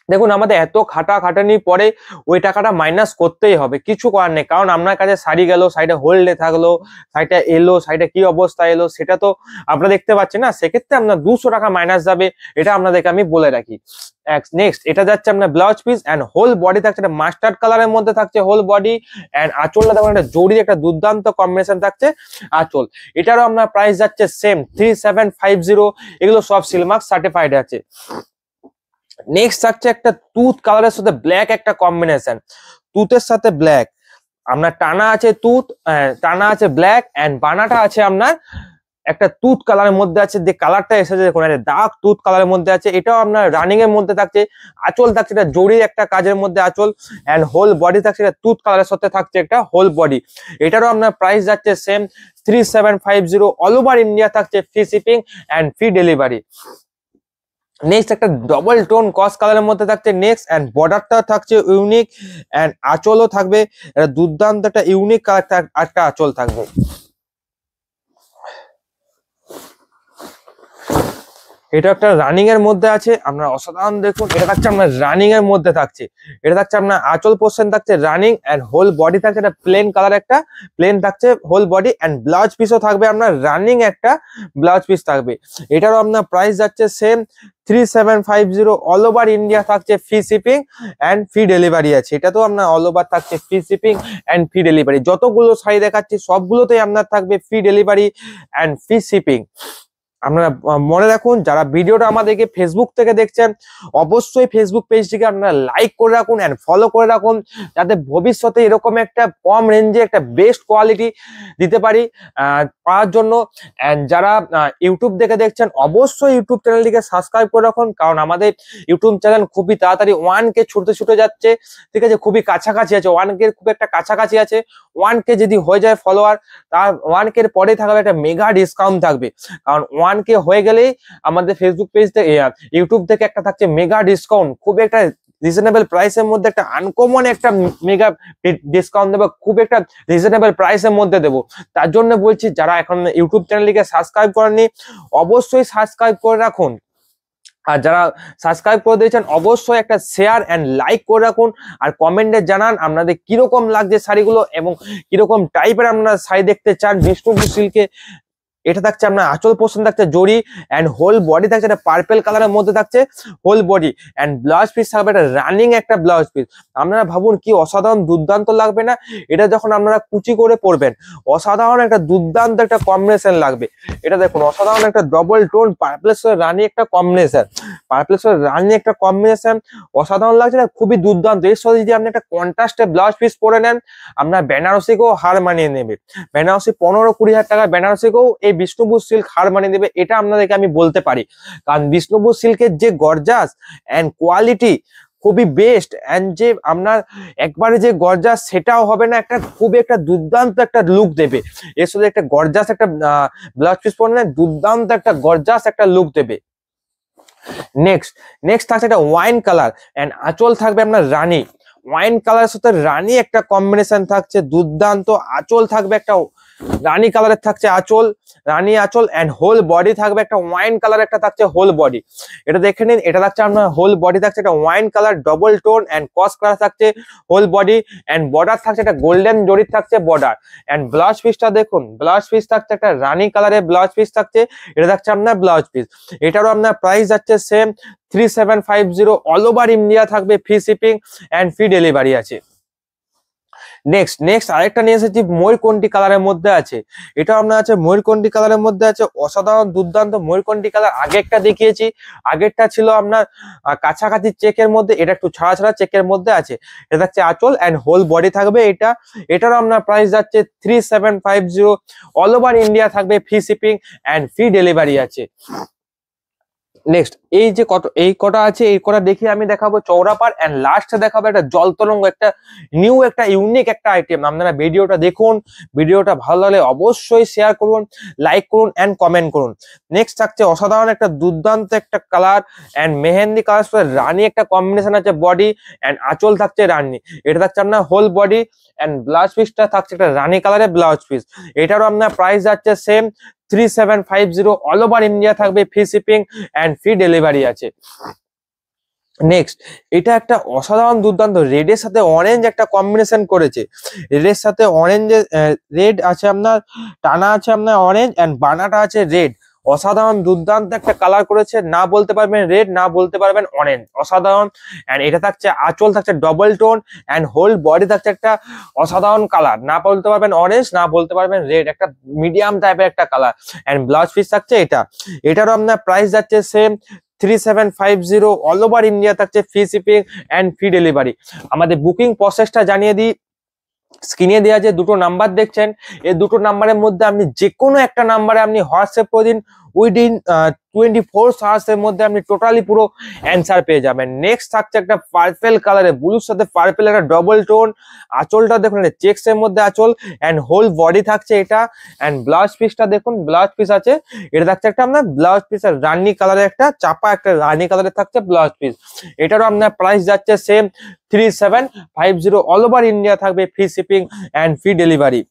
দেখুন আমাদের এত খাটাখাটানি পরে ওই টাকাটা মাইনাস করতেই হবে, কিছু করার নেই। কারণ আপনার কাছে শাড়ি গেল, শাড়িটা হোল্ডে থাকলো, শাড়িটা এলো, শাড়িটা কি অবস্থা এলো সেটা তো আপনারা দেখতে পাচ্ছেন না। সেক্ষেত্রে আপনার 200 টাকা মাইনাস যাবে, এটা আপনাদেরকে আমি বলে রাখি। নেক্সট এটা যাচ্ছে আপনার blouse piece and whole body থাকছে একটা মাস্টার্ড কালারের মধ্যে থাকছে হোল বডি এন্ড আঁচলটা দেখুন একটা জরির একটা দুর্দান্ত কম্বিনেশন থাকছে আঁচল। এটারও আপনার প্রাইস যাচ্ছে সেম 3750। এগুলো সব সিলমার্ক সার্টিফাইড আছে। নেক্সট থাকছে একটা টুথ কালারের সাথে ব্ল্যাক একটা কম্বিনেশন, টুথের সাথে ব্ল্যাক, আপনার টানা আছে টুথ, টানা আছে ব্ল্যাক এন্ড বানাটা আছে আপনার একটা তুত কালারের মধ্যে আছে, যে কালারটা এসেছে দেখুন ডার্ক তুত কালারের মধ্যে আছে। এটাও আপনার রানিং এর মধ্যে থাকছে। আঁচল থাকছে এটা জরির একটা কাজের মধ্যে আঁচল, এন্ড হোল বডি থাকছে এটা তুত কালারের সাথে থাকছে একটা হোল বডি। এটারও আপনার প্রাইস যাচ্ছে সেম 3750। অল ওভার ইন্ডিয়া থাকছে free shipping and free delivery. Next একটা ডবল টোন কস কালারের মধ্যে থাকছে নেক্সট, এন্ড বর্ডারটা থাকছে ইউনিক, এন্ড আঁচলও থাকবে এটা দুর্দান্ত একটা ইউনিক কালার একটা আঁচল থাকবে। এটা একটা রানিং এর মধ্যে আছে, আপনার অসাধারণ দেখুন। এটা থাকছে আপনার রানিং এর মধ্যে থাকছে, এটা থাকছে আপনার আঁচল পোর্শন থাকছে রানিং, এন্ড হোল বডি থাকছে এটা প্লেন কালার, একটা প্লেন থাকছে হোল বডি, এন্ড ব্লাউজ পিসও থাকবে আপনার রানিং একটা ব্লাউজ পিস থাকবে। এটারও আপনার প্রাইস যাচ্ছে সেম 3750। অল ওভার ইন্ডিয়া থাকছে free shipping and free delivery আছে। এটা তো আপনার অল ওভার থাকছে free shipping and free delivery. যতগুলো শাড়ি দেখাচ্ছি সবগুলোতেই আপনার থাকবে free delivery and free shipping. আপনারা মনে রাখুন, যারা ভিডিওটা আমাদেরকে ফেসবুক থেকে দেখছেন অবশ্যই ফেসবুক পেজটিকে আপনারা লাইক করে রাখুন এন্ড ফলো করে রাখুন, যাতে ভবিষ্যতে এরকম একটা কম রেঞ্জে একটা বেস্ট কোয়ালিটি দিতে পারি পাওয়ার জন্য। এন্ড যারা ইউটিউব থেকে দেখছেন অবশ্যই ইউটিউব চ্যানেলটিকে সাবস্ক্রাইব করে রাখুন, কারণ আমাদের ইউটিউব চ্যানেল খুবই তাড়াতাড়ি 1K ছুটে যাচ্ছে, ঠিক আছে, খুবই কাছাকাছি আছে, 1K খুব একটা কাছাকাছি আছে। 1K যদি হয়ে যায় ফলোয়ার, তার 1K এর পরে থাকবে একটা মেগা ডিসকাউন্ট থাকবে, কারণ 1K হয়ে গেলেই আমাদের ফেসবুক পেজ থেকে ইউটিউব থেকে একটা থাকছে মেগা ডিসকাউন্ট, খুব একটা রিজনেবল প্রাইসের মধ্যে একটা আনকমন একটা মেগা ডিসকাউন্ট দেবো, খুব একটা রিজনেবল প্রাইসের মধ্যে দেবো। তার জন্য বলছি, যারা এখন ইউটিউব চ্যানেলটিকে সাবস্ক্রাইব করেননি অবশ্যই সাবস্ক্রাইব করে রাখুন, আর যারা সাবস্ক্রাইব করে দিয়েছেন অবশ্যই একটা শেয়ার এন্ড লাইক করে রাখুন, আর কমেন্টে জানান আপনাদের কিরকম লাগছে শাড়িগুলো এবং কিরকম টাইপের আপনারা শাড়ি দেখতে চান বিষ্ণুপুর সিল্কে। এটা থাকছে আপনার আঁচল পোর্শন থাকছে জরি, এন্ড হোল বডি থাকছে এটা পার্পল কালারের মধ্যে থাকছে whole body, and blouse piece থাকবে এটা রানিং একটা ব্লাউজ পিস। আপনারা ভাবুন কি অসাধারণ দুর্দান্ত লাগবে না? এটা যখন আপনারা কুচি করে পরবেন অসাধারণ একটা দুর্দান্ত একটা কম্বিনেশন লাগবে। এটা দেখুন অসাধারণ একটা ডবল টোন পার্পলের সাথে রানি একটা কম্বিনেশন, পার্পলের সাথে রানি একটা কম্বিনেশন অসাধারণ লাগছে না? খুবই দুর্দান্ত। এর সাথে যদি আপনি একটা কন্ট্রাস্টে ব্লাউজ পিস পরে নেন, আপনার বেনারসিকেও হার মানিয়ে নেবে। বেনারসি 15-20 হাজার টাকা বেনারসিকেও এই বিষ্ণুপুর সিল্ক হার মানিয়ে দেবে, এটা আপনাদেরকে আমি বলতে পারি, কারণ বিষ্ণুপুর সিল্কের যে গর্জাস এন্ড কোয়ালিটি খুবই বেস্ট, এন্ড যে আপনার একবারে যে গর্জাস সেটাও হবে না, একটা খুবই একটা দুর্দান্ত একটা লুক দেবে। এর সাথে একটা গর্জাস একটা ব্লাউজ পিস পরলে দুর্দান্ত একটা গর্জাস একটা লুক দেবে। নেক্সট থাকছে একটা ওয়াইন কালার, এন্ড আঁচল থাকবে আপনার রানী। ওয়াইন কালারের সাথে রানী একটা কম্বিনেশন থাকছে দুর্দান্ত, আঁচল থাকবে একটা রানী কালারের থাকছে আঁচল, রানী আঁচল, এন্ড হোল বডি থাকবে একটা ওয়াইন কালার একটা থাকছে হোল বডি। এটা দেখে নিন, এটা থাকছে আপনার হোল বডি থাকছে একটা wine colour double tone, and কস কালার থাকছে হোল বডি, এন্ড বর্ডার থাকছে একটা গোল্ডেন জরির থাকছে বর্ডার, এন্ড ব্লাউজ পিসটা দেখুন, ব্লাউজ পিস থাকছে একটা রানী কালারের ব্লাউজ পিস থাকছে, এটা থাকছে আপনার ব্লাউজ পিস। এটারও আপনার প্রাইস যাচ্ছে সেম 3750। অল ওভার ইন্ডিয়া থাকবে free shipping and free delivery আছে। নেক্সট আরেকটা নিয়ে এসেছি ময়ূরকণ্ঠী কালারের মধ্যে আছে, এটা আপনার আছে ময়ূরকণ্ঠী কালারের মধ্যে আছে অসাধারণ দুর্দান্ত ময়ূরকণ্ঠী কালার। আগে একটা দেখিয়েছি, আগেরটা ছিল আপনার কাছাকাছি চেকের মধ্যে, এটা একটু ছাড়া চেকের মধ্যে আছে। এটা থাকছে আঁচল এন্ড হোল বডি থাকবে এটারও আপনার প্রাইস যাচ্ছে 3750। অল ওভার ইন্ডিয়া থাকবে free shipping and free delivery আছে। নেক্সট এই কটা আছে, এই কটা দেখে আমি দেখাবো চৌরাপার, এন্ড লাস্টে দেখাবো একটা জল তরঙ্গ, একটা নিউ একটা ইউনিক একটা আইটেম। আপনারা ভিডিওটা দেখুন, ভিডিওটা ভালো লাগলে অবশ্যই শেয়ার করুন, লাইক করুন এন্ড কমেন্ট করুন। নেক্সট থাকছে অসাধারণ একটা দুর্দান্ত একটা কালার, এন্ড মেহেন্দি কালার সাথে রানী একটা কম্বিনেশন আছে বডি, এন্ড আঁচল থাকছে রানী, এটা থাকছে আপনার হোল বডি, এন্ড ব্লাউজ পিসটা থাকছে একটা রানী কালারের ব্লাউজ পিস। এটারও আপনার প্রাইস যাচ্ছে সেম 3750। অল ওভার ইন্ডিয়া থাকবে free shipping and free delivery আছে। নেক্সট এটা একটা অসাধারণ দুর্দান্ত রেডের সাথে অরেঞ্জ একটা কম্বিনেশন করেছে, রেডের সাথে অরেঞ্জের রেড আছে আপনার, টানা আছে আপনার অরেঞ্জ, এন্ড বানাটা আছে রেড। অসাধারণ দুর্দান্ত একটা কালার করেছে, না বলতে পারবেন রেড, না বলতে পারবেন অরেঞ্জ, অসাধারণ। এন্ড এটা থাকছে আঁচল থাকছে double tone, and whole body থাকছে একটা অসাধারণ কালার, না বলতে পারবেন অরেঞ্জ, না বলতে পারবেন রেড, একটা মিডিয়াম টাইপের একটা কালার। এন্ড ব্লাউজ পিস থাকছে এটারও আপনার প্রাইস যাচ্ছে সেম 3750। অল ওভার ইন্ডিয়া থাকছে free shipping and free delivery. আমাদের বুকিং প্রসেসটা জানিয়ে দিই, স্ক্রিনে দেওয়া যে দুটো নাম্বার দেখছেন, এই দুটো নাম্বারের মধ্যে আপনি যে কোনো একটা নাম্বারে আপনি হোয়াটসঅ্যাপ করে দিন, উইদিন 24 আওয়ার্স এর মধ্যে আপনি টোটালি পুরো অ্যান্সার পেয়ে যাবেন। নেক্সট থাকছে একটা পার্পেল কালারে, ব্লুর সাথে পার্পেল একটা ডবল টোন। আঁচলটা দেখুন এটা চেক্স এর মধ্যে আঁচল, এন্ড হোল বডি থাকছে এটা। এন্ড ব্লাউজ পিসটা দেখুন, ব্লাউজ পিস আছে, এটা থাকছে একটা আপনার ব্লাউজ পিস রানি কালারের, একটা চাপা একটা রানি কালারের থাকছে ব্লাউজ পিস। এটারও আপনার প্রাইস যাচ্ছে সেম 3750। অল ওভার ইন্ডিয়া থাকবে free shipping and free delivery.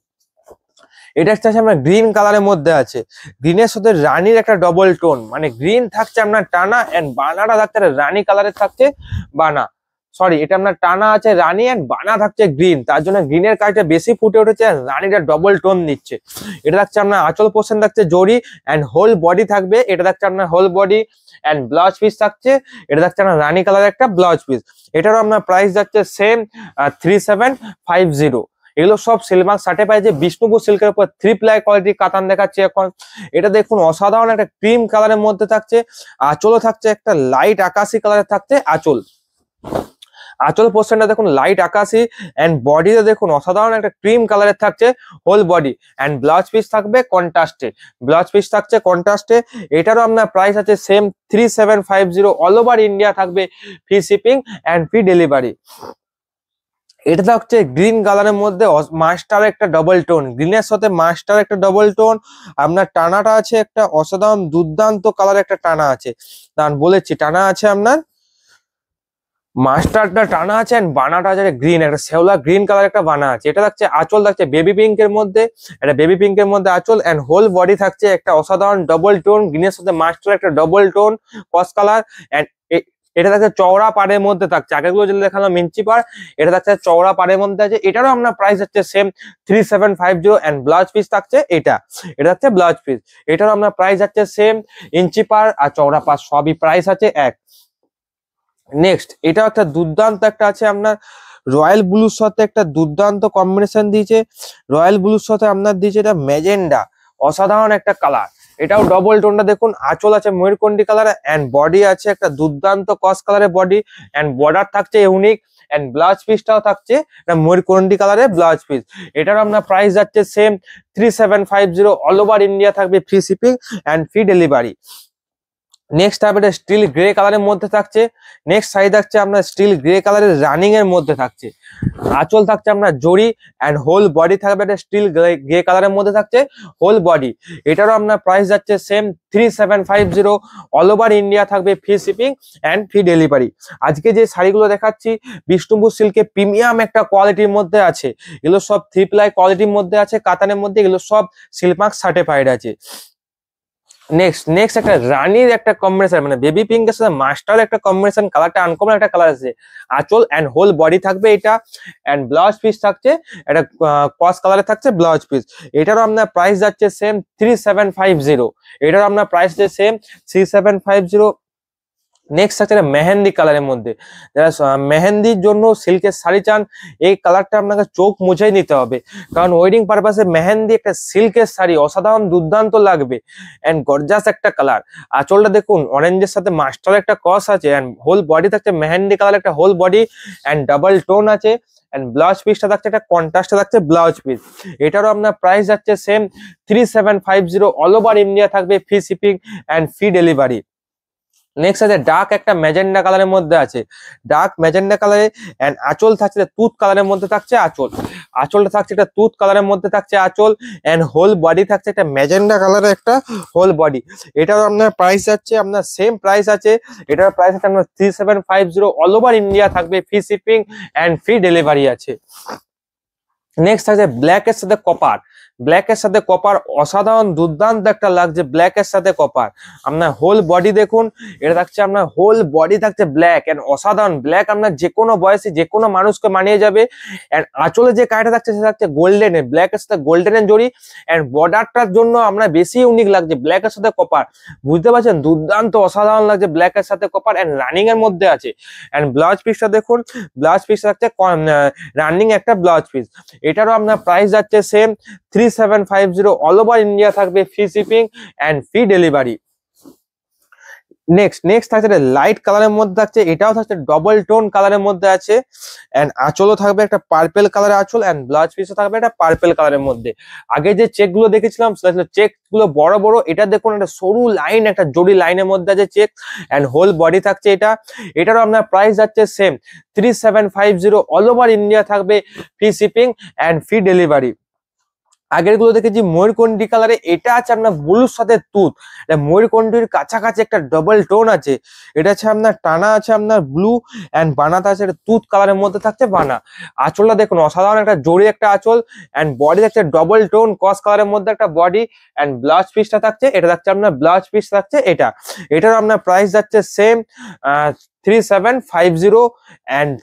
এটা হচ্ছে আপনার গ্রিন কালারের মধ্যে আছে, গ্রিনের সাথে রানির একটা ডবল টোন, মানে গ্রিন থাকছে আপনার টানা এন্ড বানাটা থাকছে রানি কালারের থাকছে বানা, সরি এটা আপনার টানা আছে রানি এন্ড বানা থাকছে গ্রিন, তার জন্য গ্রিনের কাজটা বেশি ফুটে উঠেছে, রানিটা ডবল টোন দিচ্ছে। এটা থাকছে আপনার আঁচল পোর্শন থাকছে জরি এন্ড হোল বডি থাকবে, এটা থাকছে আপনার whole body and blouse piece থাকছে, এটা থাকছে আপনার রানি কালারের একটা ব্লাউজ পিস। এটারও আপনার প্রাইস যাচ্ছে সেম 3750। এগুলো সব সিলমার্ক সার্টিফাইড যে বিষ্ণুপুর সিল্কের উপর 3 প্লাই কোয়ালিটির কাতান দেখাচ্ছে এখন। এটা দেখুন অসাধারণ একটা ক্রিম কালারের মধ্যে থাকছে, আঁচলও থাকছে একটা লাইট আকাশি কালারের থাকছে আঁচল। আঁচল পোর্শনটা দেখুন লাইট আকাশি এন্ড বডিতে দেখুন অসাধারণ একটা ক্রিম কালারের থাকছে whole body and blouse piece থাকবে কন্ট্রাস্টে, ব্লাউজ পিস থাকছে কন্ট্রাস্টে। এটারও আপনার প্রাইস আছে সেম 3750। অল ওভার ইন্ডিয়া থাকবে free shipping and free delivery. এটা হচ্ছে গ্রিন কালারের মধ্যে মাস্টার একটা ডবল টোন, গ্রিনের সাথে মাস্টার একটা ডবল টোন। আপনার টানাটা আছে একটা অসাধারণ দুর্দান্ত কালার একটা টানা আছে, দাঁড়ান বলেছি টানা আছে আপনার মাস্টারটা টানা আছে এন্ড বানাটা আছে গ্রিন, একটা শেওলা গ্রিন কালার একটা বানা আছে। এটা থাকছে আঁচল থাকছে বেবি পিঙ্কের মধ্যে, এটা বেবি পিঙ্কের মধ্যে আঁচল এন্ড হোল বডি থাকছে একটা অসাধারণ ডবল টোন, গ্রিনের সাথে মাস্টার একটা ডবল টোন কস কালার এন্ড এটা থাকছে চওড়া পাড়ের মধ্যে থাকছে, আগেগুলো যেটা দেখালাম মিঞ্চি পাড়, এটা থাকছে চওড়া পাড়ের মধ্যে আছে। এটারও আপনার প্রাইস হচ্ছে সেম 3750 এন্ড ব্লাউজ পিস থাকছে এটা থাকছে ব্লাউজ পিস। এটারও আপনার প্রাইস হচ্ছে সেম, ইঞ্চি পাড় আর চওড়া পাড় সবই প্রাইস আছে এক। নেক্সট এটাও একটা দুর্দান্ত একটা আছে আপনার রয়্যাল ব্লুর সাথে একটা দুর্দান্ত কম্বিনেশন দিয়েছে, রয়্যাল ব্লুর সাথে আপনার দিয়েছে এটা ম্যাজেন্ডা, অসাধারণ একটা কালার। এটাও ডবল টোনটা দেখুন, আঁচল আছে ময়ূরকন্ডি কালার এন্ড বডি আছে একটা দুর্দান্ত কস কালারের বডি এন্ড বর্ডার থাকছে ইউনিক এন্ড ব্লাউজ পিসটাও থাকছে এটা ময়ূরকন্ডি কালারের ব্লাউজ পিস। এটার আপনার প্রাইস যাচ্ছে সেম 3750। অল ওভার ইন্ডিয়া থাকবে free shipping and free delivery. Next হবে এটা স্টিল গ্রে কালারের মধ্যে থাকছে, নেক্সট সাইজ থাকছে আপনার স্টিল গ্রে কালারের রানিং এর মধ্যে থাকছে, আঁচল থাকছে আপনার জরি এন্ড হোল বডি থাকবে এটা স্টিল গ্রে কালারের মধ্যে থাকছে হোল বডি। এটারও আপনার প্রাইস যাচ্ছে সেম 3750। অল ওভার ইন্ডিয়া থাকবে free shipping and free delivery. আজকে যে শাড়িগুলো দেখাচ্ছি বিষ্ণুপুর সিল্কের প্রিমিয়াম একটা কোয়ালিটির মধ্যে আছে, এগুলো সব 3 প্লাই কোয়ালিটির মধ্যে আছে, কাতানের মধ্যে, এগুলো সব সিলমার্ক সার্টিফাইড আছে। নেক্সট একটা রানীর একটা কম্বিনেশন, মানে বেবি পিঙ্কের সাথে মাস্টার একটা কম্বিনেশন, কালারটা আনকমন একটা কালার আছে, আঁচল এন্ড হোল বডি থাকবে এটা এন্ড ব্লাউজ পিস থাকছে এটা কস কালারে থাকছে ব্লাউজ পিস। এটারও আপনার প্রাইস যাচ্ছে সেম 3750। এটারও আপনার প্রাইস যাচ্ছে সেম 3750। নেক্সট আছে মেহেন্দি কালারের মধ্যে, যারা মেহেন্দির জন্য সিল্কের শাড়ি চান এই কালারটা আপনাকে চোখ মুছেই নিতে হবে, কারণ ওয়েডিং পারপাসে মেহেন্দি একটা সিল্কের শাড়ি অসাধারণ দুর্দান্ত লাগবে এন্ড গর্জাস একটা কালার। আঁচলটা দেখুন অরেঞ্জের সাথে মাস্টার একটা কস আছে এন্ড হোল বডি থাকছে মেহেন্দি কালার একটা whole body and double tone আছে এন্ড ব্লাউজ পিসটা থাকছে একটা কন্ট্রাস্টে থাকছে ব্লাউজ পিস। এটারও আপনার প্রাইস যাচ্ছে সেম 3750। অল ওভার ইন্ডিয়া থাকবে free shipping and free delivery. Next আছে ডার্ক একটা ম্যাজেন্ডা কালারের মধ্যে আছে, ডার্ক ম্যাজেন্ডা কালারে এন্ড আঁচল থাকছে তুত কালারের মধ্যে থাকছে আঁচল, আঁচলটা থাকছে একটা তুত কালারের মধ্যে থাকছে আঁচল এন্ড হোল বডি থাকছে একটা ম্যাজেন্ডা কালারের একটা হোল বডি। এটার আপনার প্রাইস যাচ্ছে আপনার সেম প্রাইস আছে, এটার প্রাইস আছে আপনার 3750। অল ওভার ইন্ডিয়া থাকবে free shipping and free delivery আছে। নেক্সট আছে ব্ল্যাক এর সাথে কপার, ব্ল্যাক এর সাথে কপার অসাধারণ দুর্দান্ত একটা লাগছে, ব্ল্যাক এর সাথে কপার। আপনার হোল বডি দেখুন, এটা থাকছে আপনার হোল বডি থাকছে ব্ল্যাক এন্ড অসাধারণ ব্ল্যাক, আপনার যে কোনো বয়সে যে কোনো মানুষকে মানিয়ে যাবে। এন্ড আঁচলে যে কাজটা থাকছে সেটা থাকছে গোল্ডেন এর, ব্ল্যাক এর সাথে গোল্ডেনের জড়ি এন্ড বর্ডারটার জন্য আপনার বেশি ইউনিক লাগছে ব্ল্যাক এর সাথে কপার, বুঝতে পারছেন দুর্দান্ত অসাধারণ লাগছে ব্ল্যাক এর সাথে কপার এন্ড রানিং এর মধ্যে আছে। এন্ড ব্লাউজ পিসটা দেখুন, ব্লাউজ পিস থাকছে রানিং একটা ব্লাউজ পিস। এটারও আপনার প্রাইস যাচ্ছে সেম 3750। অল ওভার ইন্ডিয়া থাকবে free shipping and free delivery. Next থাকছে এটা লাইট কালারের মধ্যে থাকছে, এটাও থাকছে ডবল টোন কালারের মধ্যে আছে। এন্ড আঁচলও থাকবে একটা পার্পেল কালারের আঁচল, এন্ড ব্লাউজ পিসও থাকবে একটা পার্পেল কালারের মধ্যে। আগে যে চেক গুলো দেখেছিলাম সেটা ছিল চেক গুলো বড় বড়, এটা দেখুন একটা সরু লাইন, একটা জড়ি লাইনের মধ্যে আছে চেক, এন্ড হোল বডি থাকছে এটা। এটারও আপনার প্রাইস যাচ্ছে সেম 3750, অল ওভার ইন্ডিয়া থাকবে free shipping and free delivery. আগের গুলো দেখেছি ময়ূরকণ্ঠী কালারে, এটা আছে আপনার ব্লুর সাথে তুত, ময়ূরকণ্ঠীর কাছাকাছি একটা ডবল টোন আছে। এটা আছে আপনার টানা আছে আপনার ব্লু, এন্ড বানাতে আছে তুত কালারের মধ্যে থাকছে বানা। আঁচলটা দেখুন অসাধারণ একটা জড়ি একটা আঁচল, এন্ড বডি থাকছে ডবল টোন কস কালারের মধ্যে একটা বডি, এন্ড ব্লাউজ পিসটা থাকছে, এটা থাকছে আপনার ব্লাউজ পিস থাকছে এটা। এটার আপনার প্রাইস যাচ্ছে same 3750, and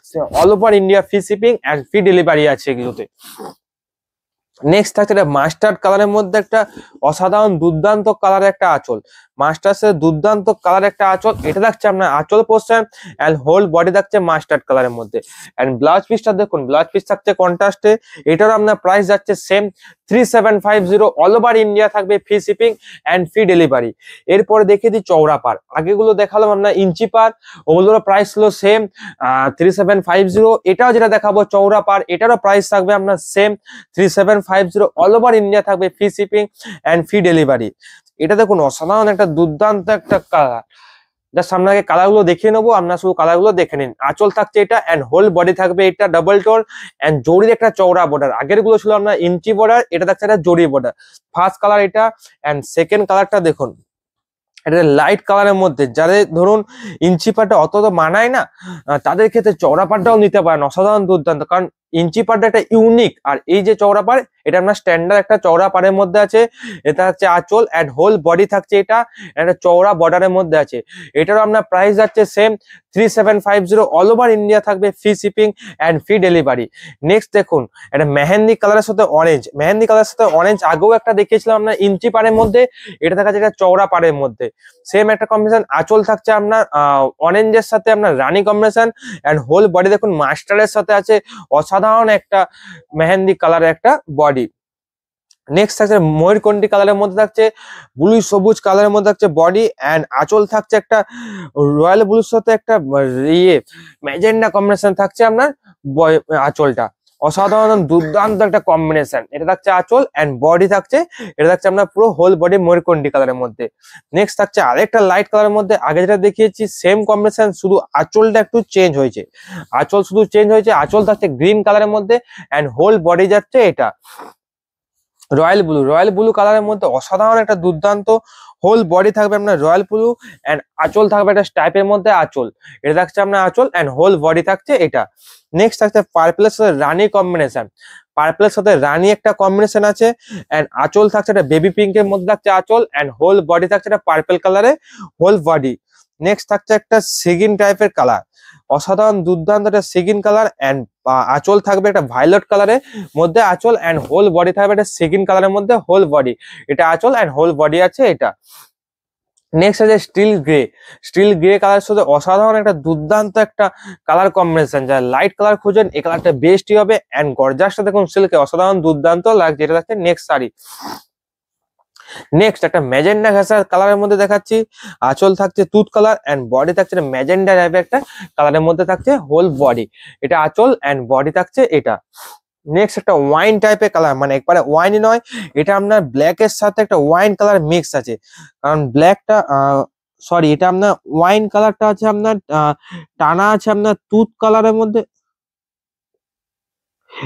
all over India free shipping and free delivery আছে এগুলোতে। নেক্সট থাকছে এটা মাস্টার্ড কালারের মধ্যে একটা অসাধারণ দুর্দান্ত কালারের একটা আঁচল, মাস্টার্সের দুর্দান্ত কালার একটা আঁচল। এটা থাকছে আপনার আঁচল পোর্শন, এন্ড হোল বডি থাকছে মাস্টার্ড কালারের মধ্যে। এন্ড ব্লাউজ পিসটা দেখুন, ব্লাউজ পিস থাকছে কন্ট্রাস্টে, এটারও আপনার প্রাইস যাচ্ছে সেম 3750, অল ওভার ইন্ডিয়া থাকবে free shipping and free delivery. এরপরে দেখিয়ে দিই চওড়া পার, আগেগুলো দেখালাম আপনার ইঞ্চি পার, ওগুলোর প্রাইস ছিল সেম 3750। এটাও যেটা দেখাবো চওড়া পার, এটারও প্রাইস থাকবে আপনার সেম 3750, অল ওভার ইন্ডিয়া থাকবে free shipping and free delivery. এটা দেখুন অসাধারণ একটা দুর্দান্ত একটা কালার, জাস্ট আপনাকে কালার গুলো দেখিয়ে নেবো, আপনার শুধু কালার গুলো দেখে নিন। আঁচল থাকছে এটা, এন্ড হোল বডি থাকবে এটা ডাবল টোন, এন্ড জরির একটা চওড়া বর্ডার। আগের গুলো ছিল আপনার ইঞ্চি বর্ডার, এটা থাকছে একটা জরি বর্ডার। ফার্স্ট কালার এটা, এন্ড সেকেন্ড কালারটা দেখুন এটা লাইট কালারের মধ্যে, যাদের ধরুন ইঞ্চি পাটটা অত তো মানায় না, তাদের ক্ষেত্রে চওড়া পাটটাও নিতে পারেন, অসাধারণ দুর্দান্ত। কারণ ইঞ্চি পাটটা একটা ইউনিক, আর এই যে চওড়া পাড় এটা আপনার স্ট্যান্ডার্ড একটা চওড়া পাড়ের মধ্যে আছে। এটা হচ্ছে আঁচল, এন্ড হোল বডি থাকছে এটা, একটা চওড়া বর্ডারের মধ্যে আছে। এটারও আপনার প্রাইস যাচ্ছে সেম 3750, অল ওভার ইন্ডিয়া থাকবে free shipping and free delivery. Next দেখুন এটা মেহেন্দি কালারের সাথে অরেঞ্জ, মেহেন্দি কালারের সাথে অরেঞ্জ আগেও একটা দেখিয়েছিলাম আপনার ইঞ্চি পাড়ের মধ্যে, এটা দেখা যাচ্ছে এটা চওড়া পাড়ের মধ্যে। সেম একটা কম্বিনেশন, আঁচল থাকছে আপনার অরেঞ্জের সাথে আপনার রানী কম্বিনেশন, এন্ড হোল বডি দেখুন মাস্টারের সাথে আছে, অসাধারণ একটা মেহেন্দি কালারের একটা বডি। নেক্সট থাকছে ময়ূরকণ্ঠী কালারের মধ্যে থাকছে ব্লু সবুজ কালারের মধ্যে থাকছে বডি, এন্ড আঁচল থাকছে একটা রয়্যাল ব্লুর সাথে একটা ইয়ে ম্যাজেন্ডা কম্বিনেশন থাকছে আপনার আঁচলটা, অসাধারণ দুর্দান্ত একটা কম্বিনেশন। এটা থাকছে আঁচল, এন্ড বডি থাকছে, এটা থাকছে আপনার পুরো হোল বডি ময়ূরকণ্ঠী কালারের মধ্যে। নেক্সট থাকছে আরেকটা লাইট কালারের মধ্যে, আগে যেটা দেখিয়েছি সেম কম্বিনেশন, শুধু আঁচলটা একটু চেঞ্জ হয়েছে, আঁচল শুধু চেঞ্জ হয়েছে। আঁচল থাকছে গ্রিন কালারের মধ্যে, এন্ড হোল বডি যাচ্ছে এটা রয়্যাল ব্লু কালারের মধ্যে, অসাধারণ একটা দুর্দান্ত। হোল বডি থাকবে আপনার রয়্যাল ব্লু, এন্ড আঁচল থাকবে একটা স্টাইপের মধ্যে আঁচল, এটা থাকছে আপনার আঁচল, এন্ড হোল বডি থাকছে এটা। নেক্সট থাকছে পার্পলের সাথে রানী কম্বিনেশন, পার্পলের সাথে রানী একটা কম্বিনেশন আছে, এন্ড আঁচল থাকছে একটা বেবি পিঙ্কের মধ্যে থাকছে আঁচল, এন্ড হোল বডি থাকছে একটা পার্পল কালারে হোল বডি। নেক্সট থাকছে একটা সিগিন টাইপের কালার, অসাধারণ দুর্দান্ত একটা সিগিন কালার, এন্ড আঁচল থাকবে একটা ভায়োলেট কালারের মধ্যে আঁচল, এন্ড হোল বডি থাকবে একটা সিগিন কালারের মধ্যে হোল বডি, এটা আঁচল এন্ড হোল বডি আছে এটা। নেক্সট আছে স্টিল গ্রে কালার সাথে অসাধারণ একটা দুর্দান্ত একটা কালার কম্বিনেশন, যারা লাইট কালার খুঁজেন এই কালারটা বেস্টই হবে। এন্ড গর্জাসটা দেখুন সিল্কে অসাধারণ দুর্দান্ত লাগছে, এটা থাকছে নেক্সট শাড়ি। নেক্সট একটা ম্যাজেন্ডা ঘাসার কালারের মধ্যে দেখাচ্ছি, আঁচল থাকছে তুত কালার, এন্ড বডি থাকছে ম্যাজেন্ডা টাইপের একটা কালারের মধ্যে থাকছে হোল বডি, এটা আঁচল এন্ড বডি থাকছে এটা। নেক্সট একটা ওয়াইন টাইপের কালার, মানে একবারে ওয়াইনই নয়, এটা আপনার ব্ল্যাক এর সাথে একটা ওয়াইন কালার মিক্স আছে, কারণ ব্ল্যাকটা সরি এটা আপনার ওয়াইন কালারটা আছে আপনার টানা আছে আপনার তুত কালারের মধ্যে,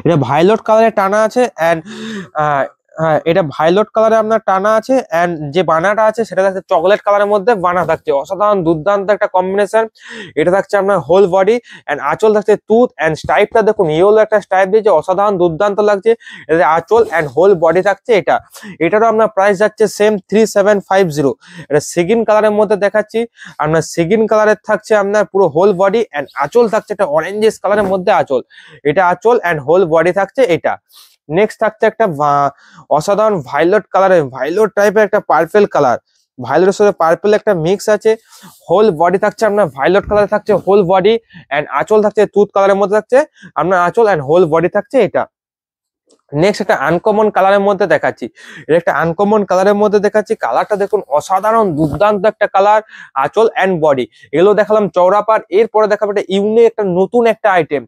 এটা ভায়োলেট কালারে টানা আছে, এন্ড হ্যাঁ এটা ভায়োলেট কালারে আপনার টানা আছে, এন্ড যে বানাটা আছে সেটা থাকছে চকলেট কালারের মধ্যে বানা থাকছে, অসাধারণ দুর্দান্ত একটা কম্বিনেশন। এটা থাকছে আপনার হোল বডি, এন্ড আঁচল থাকছে তুত, এন্ড স্টাইপটা দেখুন ইয়েলো একটা স্টাইপ দিয়েছে, অসাধারণ দুর্দান্ত লাগছে। এটা আঁচল এন্ড হোল বডি থাকছে এটা। এটারও আপনার প্রাইস যাচ্ছে সেম 3750। এটা সিগিন কালারের মধ্যে দেখাচ্ছি, আপনার সিগিন কালারের থাকছে আপনার পুরো হোল বডি, এন্ড আঁচল থাকছে একটা অরেঞ্জেস কালারের মধ্যে আঁচল, এটা আঁচল এন্ড হোল বডি থাকছে এটা। নেক্সট থাকছে একটা অসাধারণ ভায়োলেট কালারের, ভায়োলেট টাইপের একটা পার্পল কালার, ভায়োলেটের সাথে পার্পল একটা মিক্স আছে, হোল বডি থাকছে আপনার ভায়োলেট কালার থাকছে হোল বডি, এন্ড আঁচল থাকছে তুত কালারের মধ্যে থাকছে আপনার আঁচল, এন্ড হোল বডি থাকছে এটা। নেক্সট একটা আনকমন কালারের মধ্যে দেখাচ্ছি, এটা একটা আনকমন কালারের মধ্যে দেখাচ্ছি। কালারটা দেখুন অসাধারণ দুর্দান্ত একটা কালার, আঁচল অ্যান্ড বডি এগুলো দেখালাম চওড়াপাড়। এরপরে দেখাবো একটা ইউনিক একটা নতুন একটা আইটেম,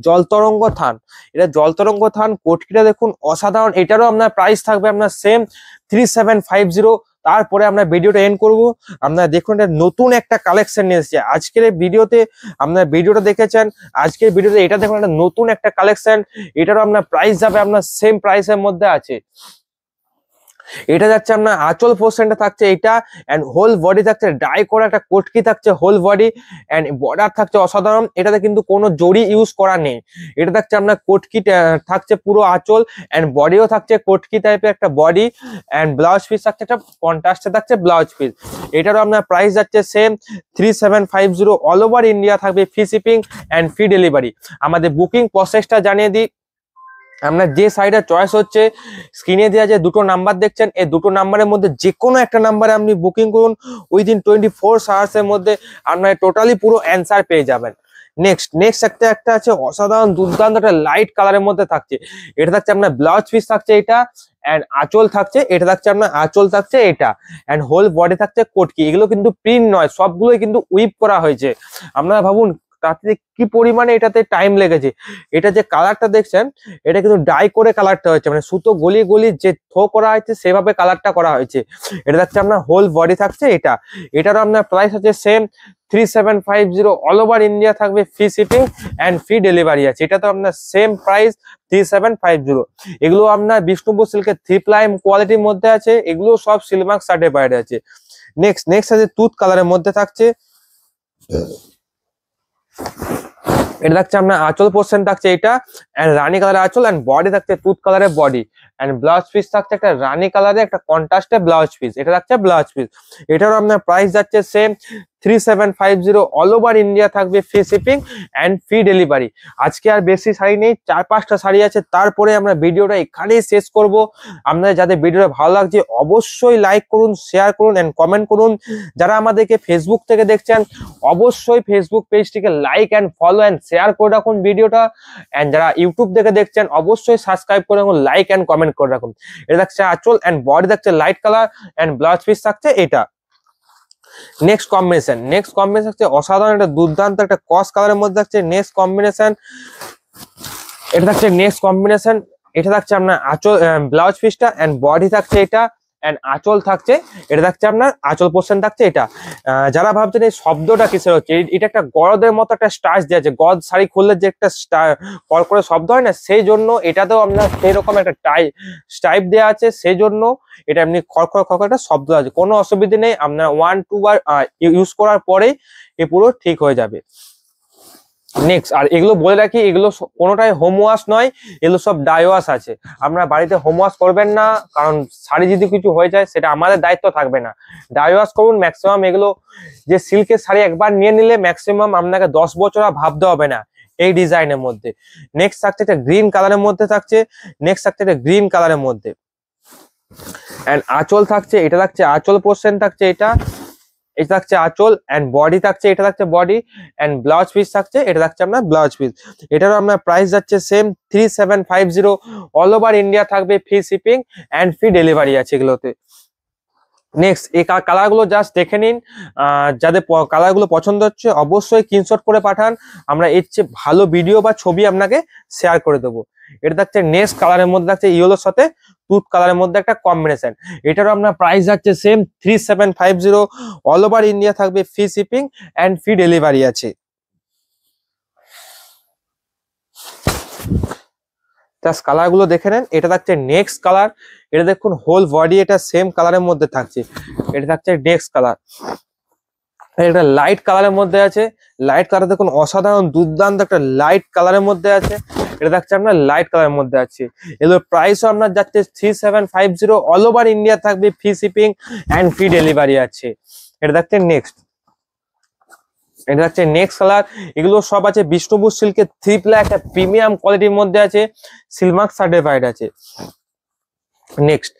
জলতরঙ্গ থান। এটা জলতরঙ্গ থান কোটকিটা দেখুন অসাধারণ, এটারও আপনার প্রাইস থাকবে আপনার সেম 3750। তারপরে আমরা ভিডিওটা এন্ড করব। আপনারা দেখুন এটা নতুন একটা কালেকশন নিয়ে এসেছে আজকের ভিডিওতে। আপনারা ভিডিওটা দেখেছেন, আজকের ভিডিওতে এটা দেখুন একটা নতুন একটা কালেকশন, এটারও আপনার প্রাইস যাবে আপনার সেম প্রাইসের মধ্যে আছে। এটা যাচ্ছে আপনার আঁচল পোর্শনটা থাকছে এটা, এন্ড হোল বডি থাকছে ডাই করা একটা কোটকি থাকছে হোল বডি, এন্ড বর্ডার থাকছে অসাধারণ। এটাতে কিন্তু কোনো জড়ি ইউজ করা নেই, এটা থাকছে আপনার কোটকি থাকছে পুরো আঁচল, এন্ড বডিও থাকছে কোটকি টাইপের একটা বডি, এন্ড ব্লাউজ পিস থাকছে একটা কন্ট্রাস্টে থাকছে ব্লাউজ পিস। এটারও আপনার প্রাইস যাচ্ছে সেম 3750। অল ওভার ইন্ডিয়া থাকবে free shipping and free delivery. আমাদের বুকিং প্রসেসটা জানিয়ে দিই, আপনার যে সাইডে চয়েস হচ্ছে স্ক্রিনে দেওয়া যে দুটো নাম্বার দেখছেন, এই দুটো নাম্বারের মধ্যে যে কোনো একটা নাম্বারে আপনি বুকিং করুন, উইদিন 24 আওয়ার্সের মধ্যে আপনার টোটালি পুরো অ্যান্সার পেয়ে যাবেন। নেক্সট একটা আছে অসাধারণ দুর্দান্ত একটা লাইট কালারের মধ্যে থাকছে, এটা থাকছে আপনার ব্লাউজ পিস থাকছে এটা, এন্ড আঁচল থাকছে এটা, থাকছে আপনার আঁচল থাকছে এটা, এন্ড হোল বডি থাকছে কোটকি। এগুলো কিন্তু প্রিন্ট নয়, সবগুলোই কিন্তু উইপ করা হয়েছে। আপনারা ভাবুন তাতে কি পরিমাণে এটাতে টাইম লেগেছে। এটা যে কালারটা দেখছেন এটা কিন্তু ডাই করে কালারটা হয়েছে, মানে সুতো গলিয়ে গলিয়ে যে থ্রো করা হয়েছে সেভাবে কালারটা করা হয়েছে। এটা থাকছে আপনার হোল বডি থাকছে এটা, এটারও আপনার প্রাইস আছে সেম 3750। অল ওভার ইন্ডিয়া থাকবে free shipping and free delivery আছে, এটা তো আপনার সেম প্রাইস 3750। এগুলো আপনার বিষ্ণুপুর সিল্কের 3 প্লাই কোয়ালিটির মধ্যে আছে, এগুলো সব সিলমার্ক সার্টিফাইড আছে। নেক্সট আছে তুত কালারের মধ্যে থাকছে, এটা থাকছে আপনার আঁচল পোর্শন থাকছে এটা, এন্ড রানী কালারের আঁচল, এন্ড বডি থাকছে তুত কালারের বডি, এন্ড ব্লাউজ পিস থাকছে একটা রানী কালারের একটা কন্ট্রাস্টে ব্লাউজ পিস, এটা থাকছে ব্লাউজ পিস। এটারও আপনার প্রাইস যাচ্ছে সেম 3750। অল ওভার ইন্ডিয়া থাকবে free shipping and free delivery. আজকে আর বেশি শাড়ি নেই, 4-5টা শাড়ি আছে, তারপরে আমরা ভিডিওটা এখানেই শেষ করব। আপনাদের যাদের ভিডিওটা ভালো লাগছে অবশ্যই লাইক করুন, শেয়ার করুন এন্ড কমেন্ট করুন। যারা আমাদেরকে ফেসবুক থেকে দেখছেন অবশ্যই ফেসবুক পেজটিকে like and follow and share করে রাখুন ভিডিওটা, এন্ড যারা ইউটিউব থেকে দেখছেন অবশ্যই সাবস্ক্রাইব করে রাখুন, লাইক এন্ড কমেন্ট করে রাখুন। এটা থাকছে আঁচল, এন্ড বডি থাকছে light colour, and blouse piece থাকছে এটা। নেক্সট কম্বিনেশন হচ্ছে অসাধারণ একটা দুর্দান্ত একটা কস কালারের মধ্যে থাকছে নেক্সট কম্বিনেশন। এটা থাকছে নেক্সট কম্বিনেশন, এটা থাকছে আপনার আঁচল ব্লাউজ পিসটা, এন্ড বডি থাকছে এটা, এন্ড আঁচল থাকছে এটা, থাকছে আপনার আঁচল পোর্শন থাকছে এটা। যারা ভাবছেন এই শব্দটা কিসের হচ্ছে, এটা একটা গরদের মতো একটা স্টাচ দেওয়া আছে, গদ শাড়ি খুললে যে একটা কল করে শব্দ হয় না, সেই জন্য এটাতেও আপনার সেই রকম একটা স্টাইপ দেওয়া আছে, সেই জন্য এটা এমনি খড়খড় একটা শব্দ আছে। কোনো অসুবিধা নেই, আপনার 1-2 বার ইউজ করার পরেই এ পুরো ঠিক হয়ে যাবে। নেক্সট, আর এগুলো বলে রাখি এগুলো কোনোটাই হোম ওয়াশ নয়, এগুলো সব ডাই ওয়াশ আছে। আপনারা বাড়িতে হোম ওয়াশ করবেন না, কারণ শাড়ি যদি কিছু হয়ে যায় সেটা আমাদের দায়িত্ব থাকবে না। ডাই ওয়াশ করুন ম্যাক্সিমাম। এগুলো যে সিল্কের শাড়ি একবার নিয়ে নিলে ম্যাক্সিমাম আপনাকে 10 বছর আর ভাবতে হবে না এই ডিজাইনের মধ্যে। নেক্সট থাকছে একটা গ্রিন কালারের মধ্যে থাকছে, এন্ড আঁচল থাকছে এটা, থাকছে আঁচল পোর্শন থাকছে এটা, এটা থাকছে আঁচল, এন্ড বডি থাকছে এটা, থাকছে বডি, এন্ড ব্লাউজ পিস থাকছে এটা, থাকছে আপনার ব্লাউজ পিস। এটারও আপনার প্রাইস যাচ্ছে সেম 3750। অল ওভার ইন্ডিয়া থাকবে free shipping and free delivery আছে এগুলোতে। নেক্সট এই কালার গুলো জাস্ট দেখে নিন, যাদের কালার গুলো পছন্দ হচ্ছে অবশ্যই স্ক্রিনশট করে পাঠান, আমরা এর চেয়ে ভালো ভিডিও বা ছবি আপনাকে শেয়ার করে দেবো। এটা থাকছে নেক্সট কালারের মধ্যে থাকছে ইয়েলোর সাথে তুত কালারের মধ্যে একটা কম্বিনেশন, এটারও আপনার প্রাইস যাচ্ছে সেম 3750। অল ওভার ইন্ডিয়া থাকবে free shipping and free delivery আছে। জাস্ট কালার গুলো দেখে নেন। এটা থাকছে নেক্সট কালার, এটা দেখুন হোল বডি এটা সেম কালারের মধ্যে থাকছে, এটা থাকছে নেক্সট কালার। এটা লাইট কালারের মধ্যে আছে, লাইট কালার দেখুন অসাধারণ দুর্দান্ত একটা লাইট কালারের মধ্যে আছে, এটা থাকছে আপনার লাইট কালারের মধ্যে আছে। এগুলোর প্রাইসও আপনার যাচ্ছে 3750। অল ওভার ইন্ডিয়া থাকবে free shipping and free delivery আছে। এটা থাকছে নেক্সট, এটা হচ্ছে নেক্সট কালার। এগুলো সব আছে বিষ্ণুপুর সিল্কের 3 প্লাই একটা প্রিমিয়াম কোয়ালিটির মধ্যে আছে, সিলমার্ক সার্টিফাইড আছে। নেক্সট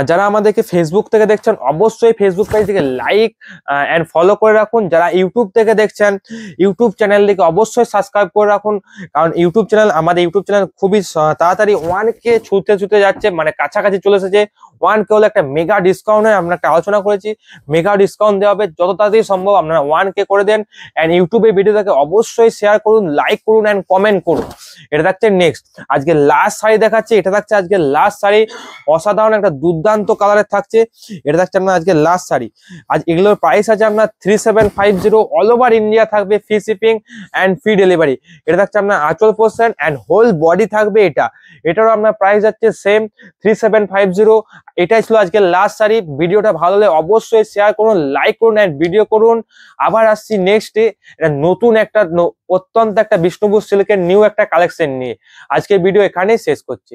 যারা আমাদেরকে ফেসবুক থেকে দেখছেন অবশ্যই ফেসবুক পেজটিকে লাইক এন্ড ফলো করে রাখুন। যারা ইউটিউব থেকে দেখছেন ইউটিউব চ্যানেলটিকে অবশ্যই সাবস্ক্রাইব করে রাখুন, কারণ আমাদের ইউটিউব চ্যানেল খুবই তাড়াতাড়ি 1K ছুঁতে যাচ্ছে, মানে কাছাকাছি চলে এসেছে। 1K হলো একটা মেগা ডিসকাউন্টে আমরা একটা আলোচনা করেছি, মেগা ডিসকাউন্ট দেওয়া হবে, যত তাড়াতাড়ি সম্ভব আপনারা 1K করে দেন। এন্ড ইউটিউবে ভিডিওটাকে অবশ্যই শেয়ার করুন, লাইক করুন এন্ড কমেন্ট করুন। এটা থাকছে নেক্সট, আজকে লাস্ট শাড়ি দেখাচ্ছি। এটা থাকছে আজকে লাস্ট শাড়ি, অসাধারণ একটা দুর্দান্ত কালারের থাকছে। এটা থাকছে আপনার আজকে লাস্ট শাড়ি। আজ এগুলোর প্রাইস আছে আপনার 3750, অল ওভার ইন্ডিয়া থাকবে, free shipping and free delivery. এটা থাকছে আপনার আঁচল পোর্শন এন্ড হোল বডি থাকবে। এটারও আপনার প্রাইস যাচ্ছে সেম 3750। এটাই ছিল আজকে লাস্ট শাড়ি। ভিডিওটা ভালো হলে অবশ্যই শেয়ার করুন, লাইক করুন এন্ড ভিডিও করুন। আবার আসছি নেক্সট ডে এটা নতুন একটা অত্যন্ত একটা বিষ্ণুপুর সিল্কের নিউ একটা কালেকশন নিয়ে। আজকে ভিডিও এখানেই শেষ করছি।